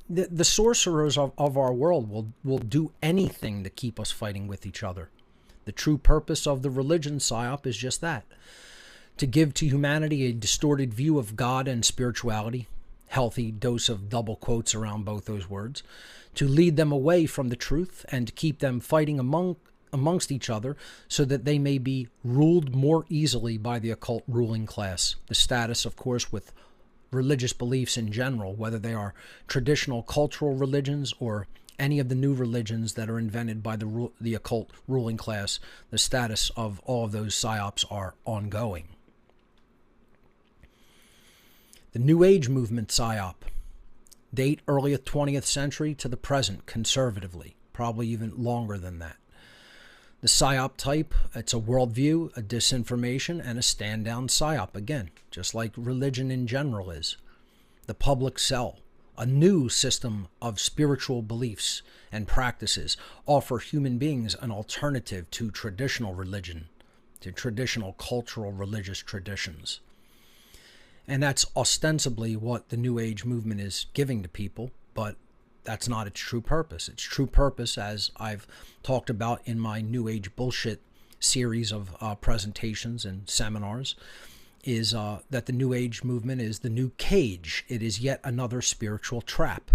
The sorcerers of our world will do anything to keep us fighting with each other. The true purpose of the religion psyop is just that. To give to humanity a distorted view of God and spirituality, healthy dose of double quotes around both those words, to lead them away from the truth and to keep them fighting amongst each other so that they may be ruled more easily by the occult ruling class. The status, of course, with religious beliefs in general, whether they are traditional cultural religions or any of the new religions that are invented by the occult ruling class, the status of all of those psyops are ongoing. The New Age movement psyop, date early 20th century to the present, conservatively, probably even longer than that. The psyop type, it's a worldview, a disinformation, and a stand-down psyop, again, just like religion in general is. The public cell, a new system of spiritual beliefs and practices, offer human beings an alternative to traditional religion, to traditional cultural religious traditions. And that's ostensibly what the New Age movement is giving to people, but that's not its true purpose. Its true purpose, as I've talked about in my New Age bullshit series of presentations and seminars, is that the New Age movement is the new cage. It is yet another spiritual trap.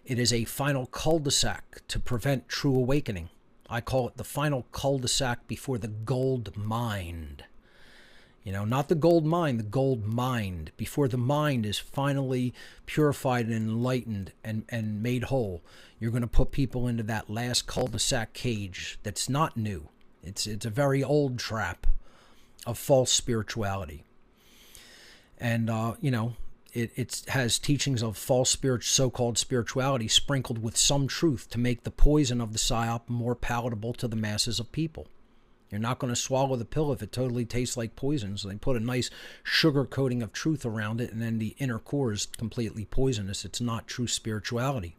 It is a final cul-de-sac to prevent true awakening. I call it the final cul-de-sac before the gold mine. You know, not the gold mine, the gold mined. Before the mind is finally purified and enlightened and made whole, you're going to put people into that last cul-de-sac cage that's not new. It's a very old trap of false spirituality. And, you know, it has teachings of false so-called spirituality sprinkled with some truth to make the poison of the psyop more palatable to the masses of people. You're not going to swallow the pill if it totally tastes like poison. So they put a nice sugar coating of truth around it, and then the inner core is completely poisonous. It's not true spirituality.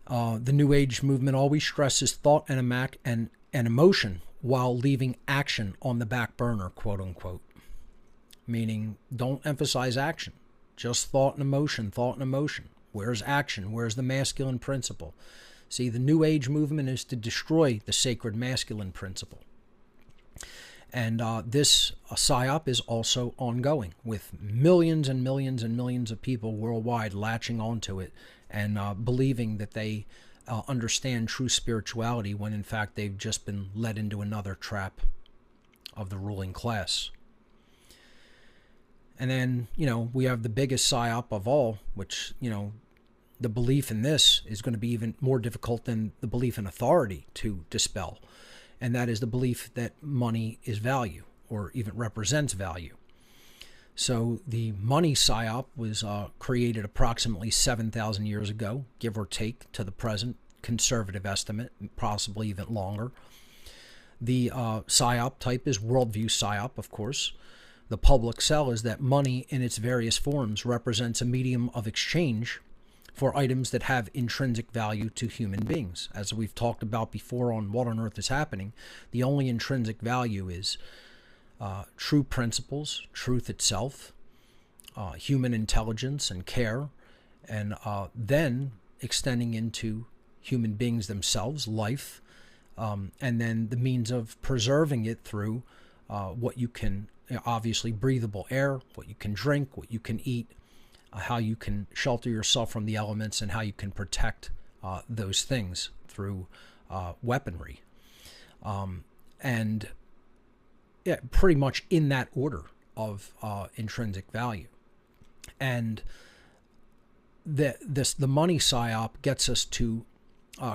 The New Age movement always stresses thought and emotion while leaving action on the back burner, quote unquote. Meaning, don't emphasize action. Just thought and emotion, thought and emotion. Where's action? Where's the masculine principle? See, the New Age movement is to destroy the sacred masculine principle. And this psyop is also ongoing, with millions and millions and millions of people worldwide latching onto it and believing that they understand true spirituality when in fact they've just been led into another trap of the ruling class. And then, you know, we have the biggest psyop of all, which, you know, the belief in this is going to be even more difficult than the belief in authority to dispel. And that is the belief that money is value, or even represents value. So the money psyop was created approximately 7,000 years ago, give or take, to the present conservative estimate, possibly even longer. The psyop type is worldview psyop, of course. The public sell is that money in its various forms represents a medium of exchange for items that have intrinsic value to human beings. As we've talked about before on What on Earth is Happening, the only intrinsic value is true principles, truth itself, human intelligence and care, and then extending into human beings themselves, life, and then the means of preserving it through what you can, obviously breathable air, what you can drink, what you can eat, how you can shelter yourself from the elements, and how you can protect those things through weaponry. And yeah, pretty much in that order of intrinsic value. And the money psyop gets us to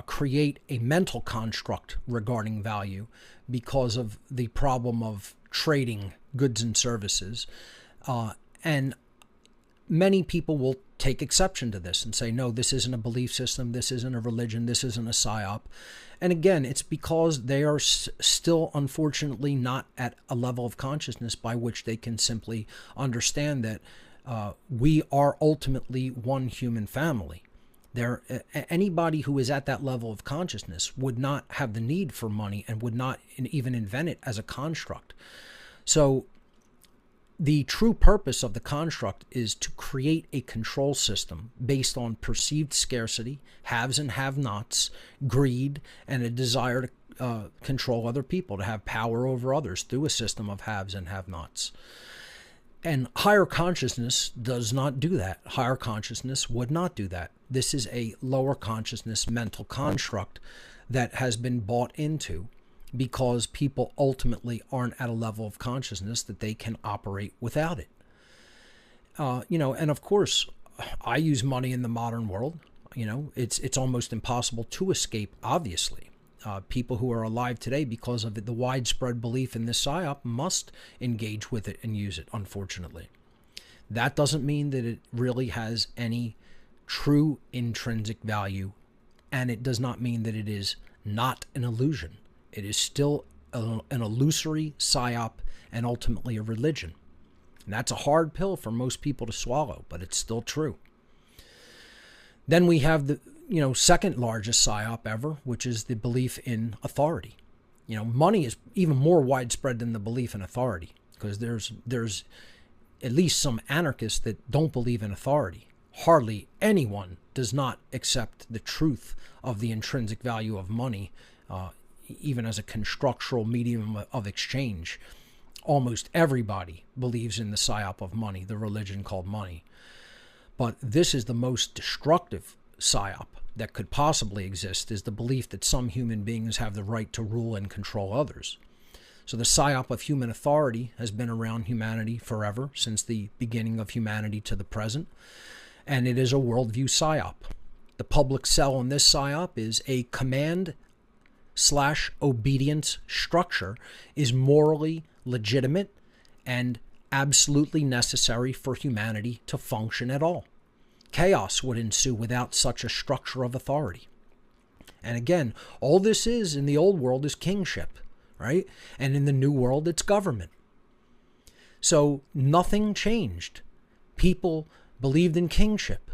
create a mental construct regarding value because of the problem of trading goods and services. And many people will take exception to this and say, no, this isn't a belief system, this isn't a religion, this isn't a psyop. And again, it's because they are still, unfortunately, not at a level of consciousness by which they can simply understand that we are ultimately one human family. Anybody who is at that level of consciousness would not have the need for money and would not even invent it as a construct. So the true purpose of the construct is to create a control system based on perceived scarcity, haves and have-nots, greed, and a desire to control other people, to have power over others through a system of haves and have-nots. And higher consciousness does not do that. Higher consciousness would not do that. This is a lower consciousness mental construct that has been bought into because people ultimately aren't at a level of consciousness that they can operate without it. You know, and of course, I use money in the modern world. You know, it's almost impossible to escape, obviously. People who are alive today, because of the widespread belief in this psyop, must engage with it and use it, unfortunately. That doesn't mean that it really has any true intrinsic value, and it does not mean that it is not an illusion. It is still an illusory psyop and ultimately a religion. And that's a hard pill for most people to swallow, but it's still true. Then we have the second largest psyop ever, which is the belief in authority. You know, money is even more widespread than the belief in authority, because there's at least some anarchists that don't believe in authority. Hardly anyone does not accept the truth of the intrinsic value of money, even as a constructural medium of exchange. Almost everybody believes in the psyop of money, the religion called money. But this is the most destructive psyop that could possibly exist is the belief that some human beings have the right to rule and control others. So the psyop of human authority has been around humanity forever, since the beginning of humanity to the present, and it is a worldview psyop. The public sell in this psyop is a command/obedience structure is morally legitimate and absolutely necessary for humanity to function at all. Chaos would ensue without such a structure of authority. And again, all this is in the old world is kingship, right? And in the new world, it's government. So nothing changed. People believed in kingship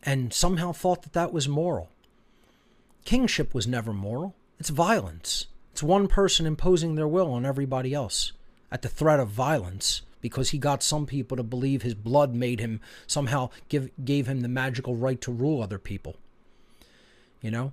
and somehow thought that that was moral. Kingship was never moral. It's violence. It's one person imposing their will on everybody else at the threat of violence, because he got some people to believe his blood made him somehow gave him the magical right to rule other people. You know?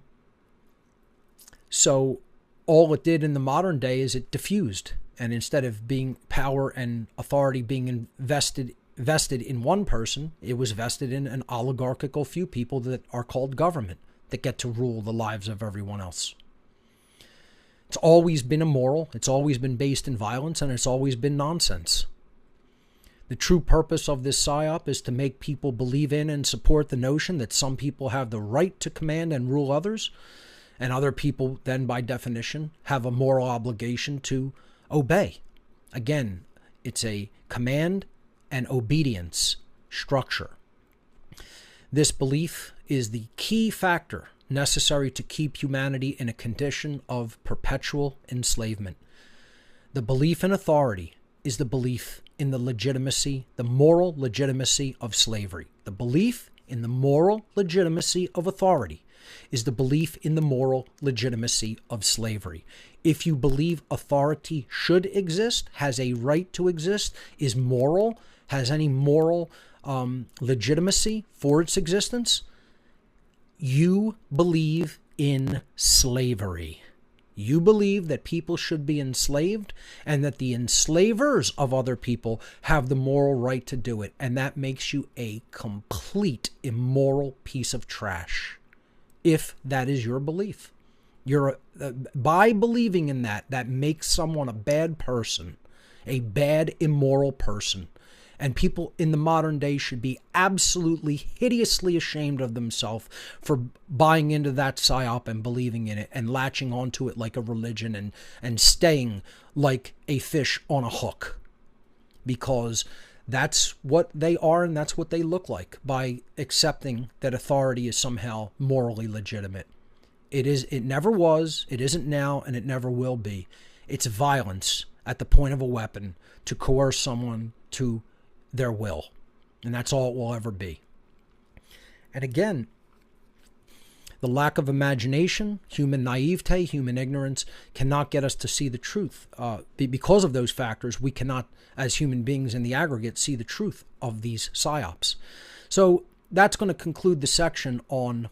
So all it did in the modern day is it diffused. And instead of being power and authority being vested in one person, it was vested in an oligarchical few people that are called government, that get to rule the lives of everyone else. It's always been immoral. It's always been based in violence, and it's always been nonsense. The true purpose of this psyop is to make people believe in and support the notion that some people have the right to command and rule others, and other people then, by definition, have a moral obligation to obey. Again, it's a command and obedience structure. This belief is the key factor necessary to keep humanity in a condition of perpetual enslavement. The belief in authority is the belief in the legitimacy, the moral legitimacy of slavery. The belief in the moral legitimacy of authority is the belief in the moral legitimacy of slavery. If you believe authority should exist, has a right to exist, is moral, has any moral legitimacy for its existence, you believe in slavery. You believe that people should be enslaved and that the enslavers of other people have the moral right to do it. And that makes you a complete immoral piece of trash, if that is your belief. By believing in that, that makes someone a bad person, a bad, immoral person. And people in the modern day should be absolutely hideously ashamed of themselves for buying into that psyop and believing in it and latching onto it like a religion and staying like a fish on a hook. Because that's what they are and that's what they look like, by accepting that authority is somehow morally legitimate. It never was, it isn't now, and it never will be. It's violence at the point of a weapon to coerce someone to their will. And that's all it will ever be. And again, the lack of imagination, human naivete, human ignorance cannot get us to see the truth. Because of those factors, we cannot, as human beings in the aggregate, see the truth of these psyops. So that's going to conclude the section on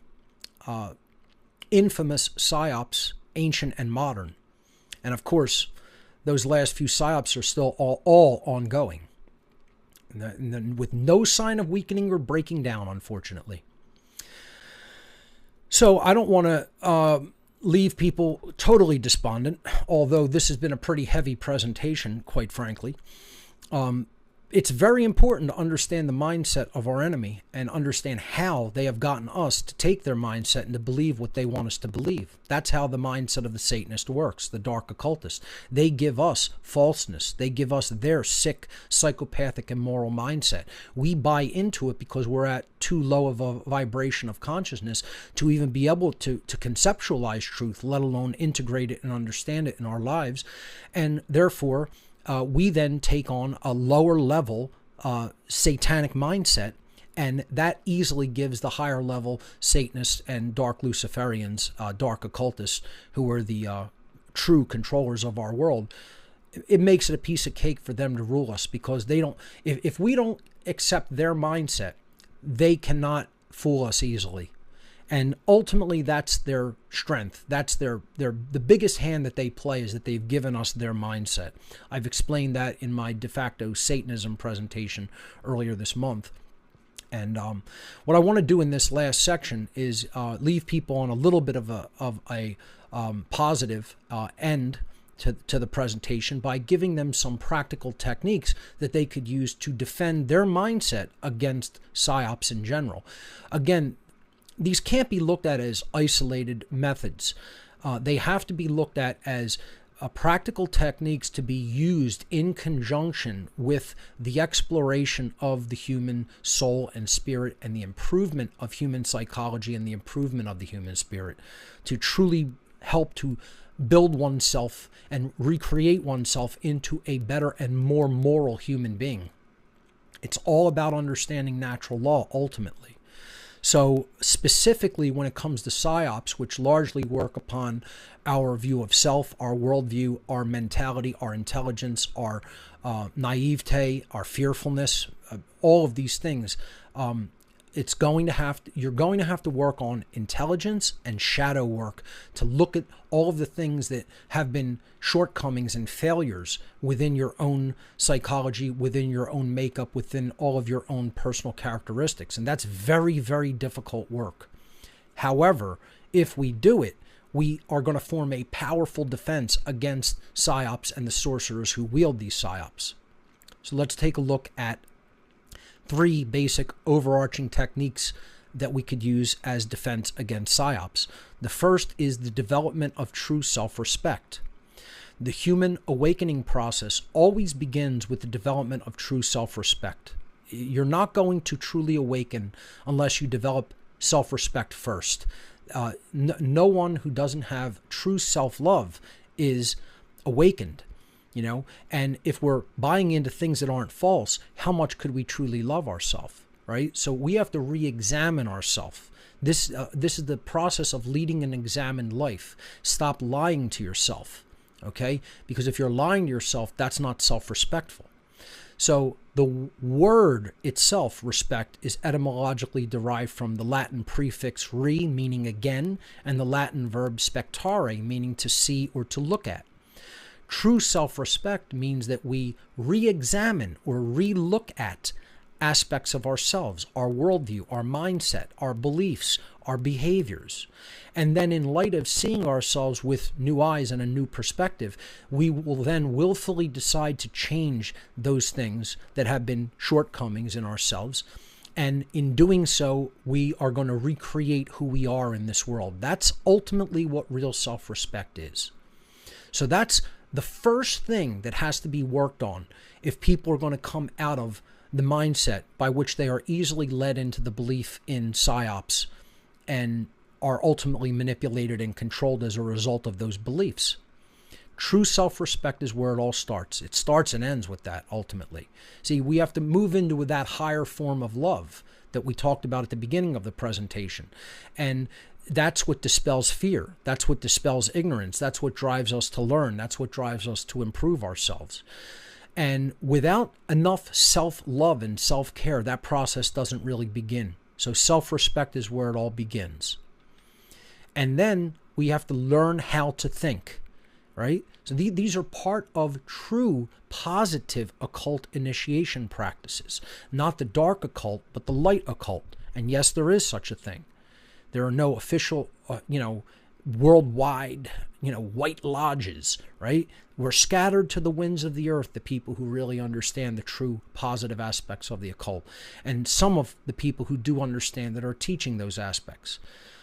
infamous psyops, ancient and modern. And of course, those last few psyops are still all ongoing, and with no sign of weakening or breaking down, unfortunately. So I don't want to leave people totally despondent, although this has been a pretty heavy presentation, quite frankly. It's very important to understand the mindset of our enemy and understand how they have gotten us to take their mindset and to believe what they want us to believe. That's how the mindset of the Satanist works, the dark occultist. They give us falseness. They give us their sick, psychopathic, immoral mindset. We buy into it because we're at too low of a vibration of consciousness to even be able to conceptualize truth, let alone integrate it and understand it in our lives. And therefore, we then take on a lower level satanic mindset, and that easily gives the higher level Satanists and dark Luciferians, dark occultists, who are the true controllers of our world. It makes it a piece of cake for them to rule us, because they don't. If we don't accept their mindset, they cannot fool us easily. And ultimately, that's their strength. That's the biggest hand that they play, is that they've given us their mindset. I've explained that in my de facto Satanism presentation earlier this month. And what I want to do in this last section is leave people on a little bit of a positive end to the presentation by giving them some practical techniques that they could use to defend their mindset against PSYOPs in general. Again, these can't be looked at as isolated methods. They have to be looked at as practical techniques to be used in conjunction with the exploration of the human soul and spirit and the improvement of human psychology and the improvement of the human spirit to truly help to build oneself and recreate oneself into a better and more moral human being. It's all about understanding natural law ultimately. So specifically when it comes to PSYOPs, which largely work upon our view of self, our worldview, our mentality, our intelligence, our naivete, our fearfulness, all of these things, you're going to have to work on intelligence and shadow work to look at all of the things that have been shortcomings and failures within your own psychology, within your own makeup, within all of your own personal characteristics. And that's very, very difficult work. However, if we do it, we are going to form a powerful defense against PSYOPs and the sorcerers who wield these PSYOPs. So let's take a look at 3 basic overarching techniques that we could use as defense against PSYOPs. The first is the development of true self-respect. The human awakening process always begins with the development of true self-respect. You're not going to truly awaken unless you develop self-respect first. No one who doesn't have true self-love is awakened. And if we're buying into things that aren't false, how much could we truly love ourselves, right? So we have to re-examine ourselves. This is the process of leading an examined life. Stop lying to yourself, okay? Because if you're lying to yourself, that's not self-respectful. So the word itself, respect, is etymologically derived from the Latin prefix re, meaning again, and the Latin verb spectare, meaning to see or to look at. True self-respect means that we re-examine or re-look at aspects of ourselves, our worldview, our mindset, our beliefs, our behaviors. And then in light of seeing ourselves with new eyes and a new perspective, we will then willfully decide to change those things that have been shortcomings in ourselves. And in doing so, we are going to recreate who we are in this world. That's ultimately what real self-respect is. So that's the first thing that has to be worked on if people are going to come out of the mindset by which they are easily led into the belief in PSYOPs and are ultimately manipulated and controlled as a result of those beliefs. True self-respect is where it all starts. It starts and ends with that ultimately. See, we have to move into that higher form of love that we talked about at the beginning of the presentation. And that's what dispels fear. That's what dispels ignorance. That's what drives us to learn. That's what drives us to improve ourselves. And without enough self-love and self-care, that process doesn't really begin. So self-respect is where it all begins. And then we have to learn how to think, right? So these are part of true positive occult initiation practices, not the dark occult, but the light occult. And yes, there is such a thing. There are no official, worldwide, white lodges, right? We're scattered to the winds of the earth, the people who really understand the true positive aspects of the occult. And some of the people who do understand that are teaching those aspects.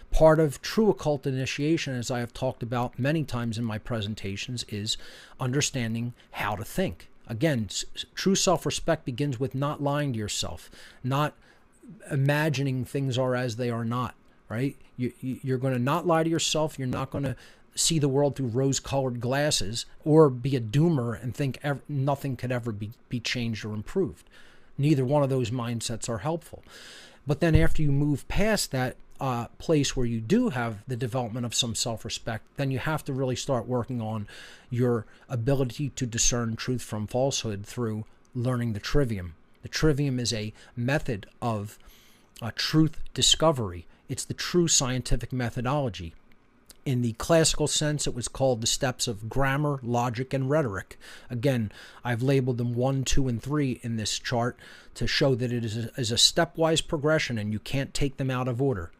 Part of true occult initiation, as I have talked about many times in my presentations, is understanding how to think. Again, true self-respect begins with not lying to yourself, not imagining things are as they are not. Right? You're going to not lie to yourself. You're not going to see the world through rose-colored glasses or be a doomer and think nothing could ever be changed or improved. Neither one of those mindsets are helpful. But then after you move past that place where you do have the development of some self-respect, then you have to really start working on your ability to discern truth from falsehood through learning the trivium. The trivium is a method of truth discovery. It's the true scientific methodology. In the classical sense, it was called the steps of grammar, logic, and rhetoric. Again, I've labeled them 1, 2, and 3 in this chart to show that it is a stepwise progression and you can't take them out of order.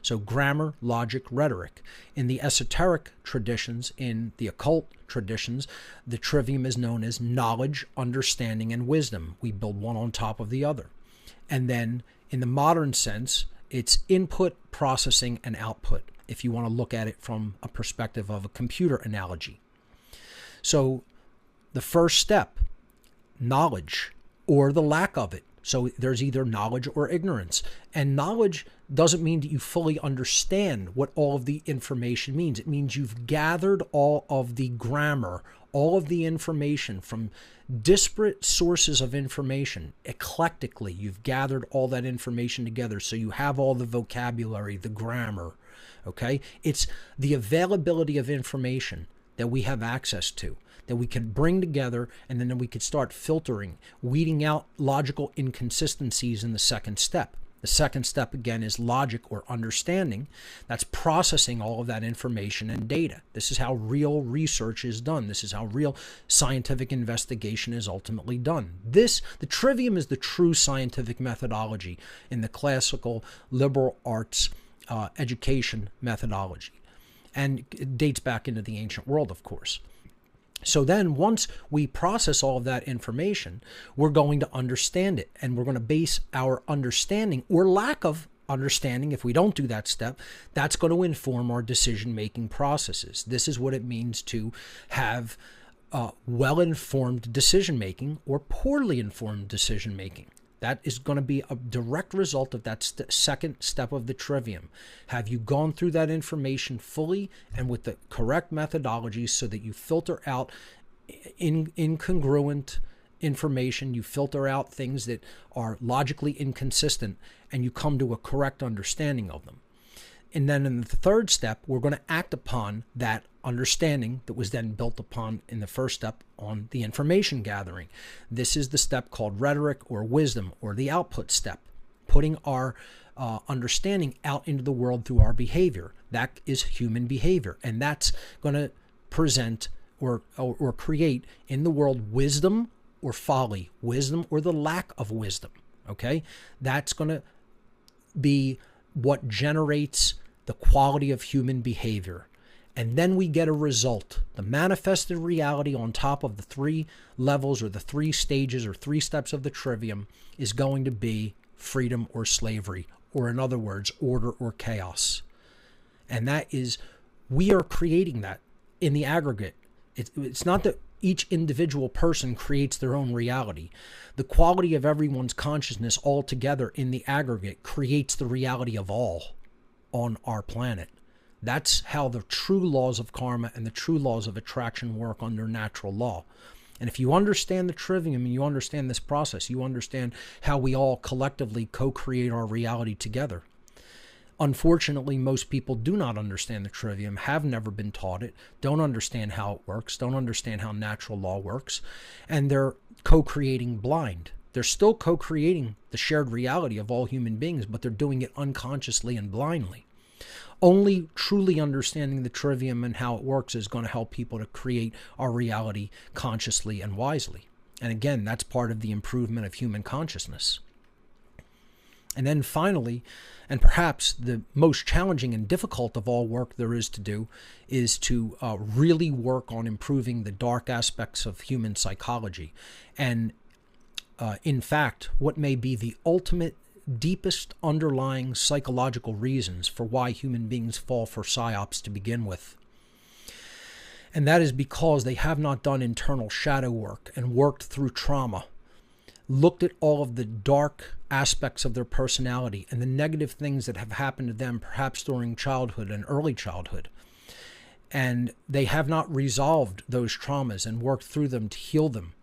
So grammar, logic, rhetoric. In the esoteric traditions, in the occult traditions, the trivium is known as knowledge, understanding, and wisdom. We build one on top of the other. And then in the modern sense, it's input, processing, and output, if you want to look at it from a perspective of a computer analogy. So the first step, knowledge or the lack of it. So there's either knowledge or ignorance. And knowledge doesn't mean that you fully understand what all of the information means. It means you've gathered all of the grammar, all of the information from disparate sources of information. Eclectically, you've gathered all that information together. So you have all the vocabulary, the grammar. Okay? It's the availability of information that we have access to, that we can bring together, and then we could start filtering, weeding out logical inconsistencies in the second step. The second step, again, is logic or understanding. That's processing all of that information and data. This is how real research is done. This is how real scientific investigation is ultimately done. The trivium is the true scientific methodology in the classical liberal arts education methodology. And it dates back into the ancient world, of course. So then once we process all of that information, we're going to understand it. And we're going to base our understanding or lack of understanding, if we don't do that step, that's going to inform our decision-making processes. This is what it means to have well-informed decision-making or poorly informed decision-making. That is going to be a direct result of that second step of the trivium. Have you gone through that information fully and with the correct methodologies so that you filter out incongruent information, you filter out things that are logically inconsistent, and you come to a correct understanding of them? And then in the third step, we're going to act upon that understanding that was then built upon in the first step on the information gathering. This is the step called rhetoric or wisdom, or the output step, putting our understanding out into the world through our behavior. That is human behavior, and that's going to present or create in the world wisdom or folly, wisdom or the lack of wisdom. Okay, that's going to be what generates the quality of human behavior. And then we get a result. The manifested reality on top of the 3 levels or the 3 stages or 3 steps of the trivium is going to be freedom or slavery, or in other words, order or chaos. And that is, we are creating that in the aggregate. It's not that each individual person creates their own reality. The quality of everyone's consciousness all together in the aggregate creates the reality of all on our planet. That's how the true laws of karma and the true laws of attraction work under natural law. And if you understand the trivium and you understand this process, you understand how we all collectively co-create our reality together. Unfortunately, most people do not understand the trivium, have never been taught it, don't understand how it works, don't understand how natural law works, and they're co-creating blind. They're still co-creating the shared reality of all human beings, but they're doing it unconsciously and blindly. Only truly understanding the trivium and how it works is going to help people to create our reality consciously and wisely. And again, that's part of the improvement of human consciousness. And then finally, and perhaps the most challenging and difficult of all work there is to do, is to really work on improving the dark aspects of human psychology. And in fact, what may be the ultimate, deepest underlying psychological reasons for why human beings fall for psyops to begin with. And that is because they have not done internal shadow work and worked through trauma, looked at all of the dark aspects of their personality and the negative things that have happened to them, perhaps during childhood and early childhood. And they have not resolved those traumas and worked through them to heal them.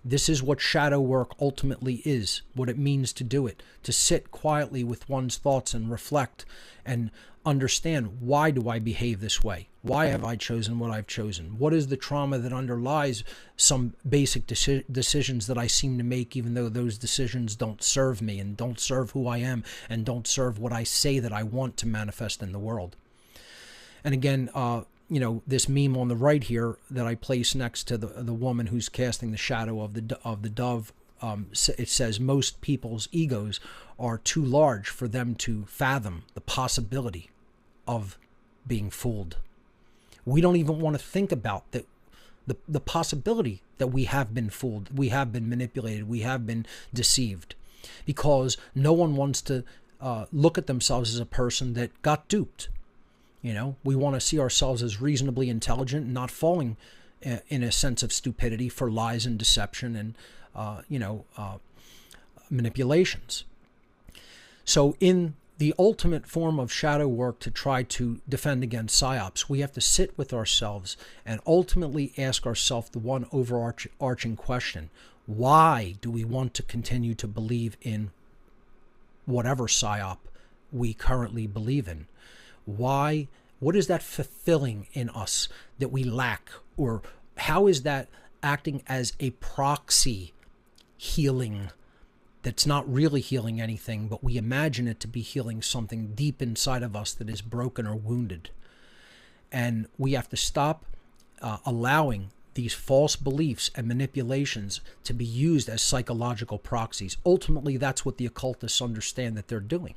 This is what shadow work ultimately is, what it means to do it, to sit quietly with one's thoughts and reflect and understand, why do I behave this way? Why have I chosen what I've chosen? What is the trauma that underlies some basic decisions that I seem to make, even though those decisions don't serve me and don't serve who I am and don't serve what I say that I want to manifest in the world? And again, this meme on the right here that I place next to the woman who's casting the shadow of the dove, it says most people's egos are too large for them to fathom the possibility of being fooled. We don't even want to think about the possibility that we have been fooled, we have been manipulated, we have been deceived, because no one wants to look at themselves as a person that got duped. We want to see ourselves as reasonably intelligent and not falling in a sense of stupidity for lies and deception and manipulations. So in the ultimate form of shadow work to try to defend against psyops, we have to sit with ourselves and ultimately ask ourselves the one overarching question: why do we want to continue to believe in whatever psyop we currently believe in? Why? What is that fulfilling in us that we lack? Or how is that acting as a proxy healing that's not really healing anything, but we imagine it to be healing something deep inside of us that is broken or wounded? And we have to stop allowing these false beliefs and manipulations to be used as psychological proxies. Ultimately, that's what the occultists understand that they're doing.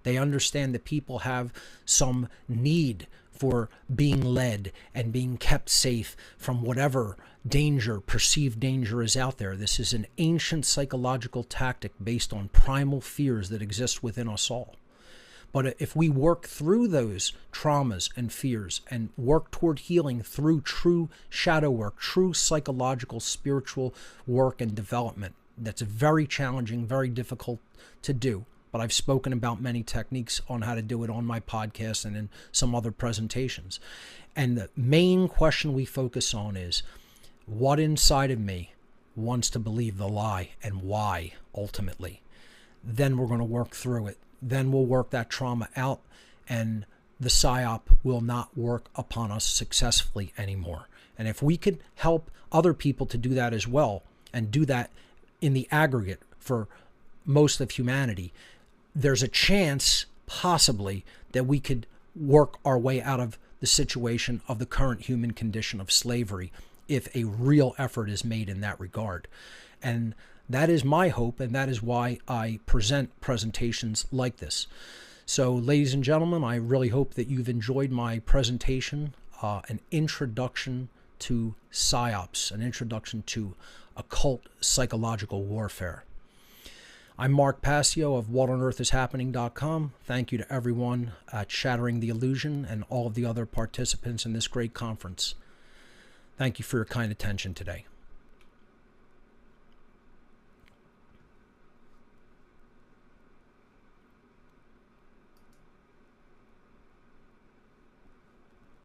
They understand that people have some need for being led and being kept safe from whatever danger, perceived danger, is out there. This is an ancient psychological tactic based on primal fears that exist within us all. But if we work through those traumas and fears and work toward healing through true shadow work, true psychological, spiritual work and development, that's very challenging, very difficult to do. But I've spoken about many techniques on how to do it on my podcast and in some other presentations. And the main question we focus on is, what inside of me wants to believe the lie, and why, ultimately? Then we're going to work through it. Then we'll work that trauma out, and the psyop will not work upon us successfully anymore. And if we could help other people to do that as well, and do that in the aggregate for most of humanity, there's a chance, possibly, that we could work our way out of the situation of the current human condition of slavery if a real effort is made in that regard. And that is my hope, and that is why I present presentations like this. So, ladies and gentlemen, I really hope that you've enjoyed my presentation, an introduction to psyops, an introduction to occult psychological warfare. I'm Mark Passio of WhatOnEarthIsHappening.com. Thank you to everyone at Shattering the Illusion and all of the other participants in this great conference. Thank you for your kind attention today.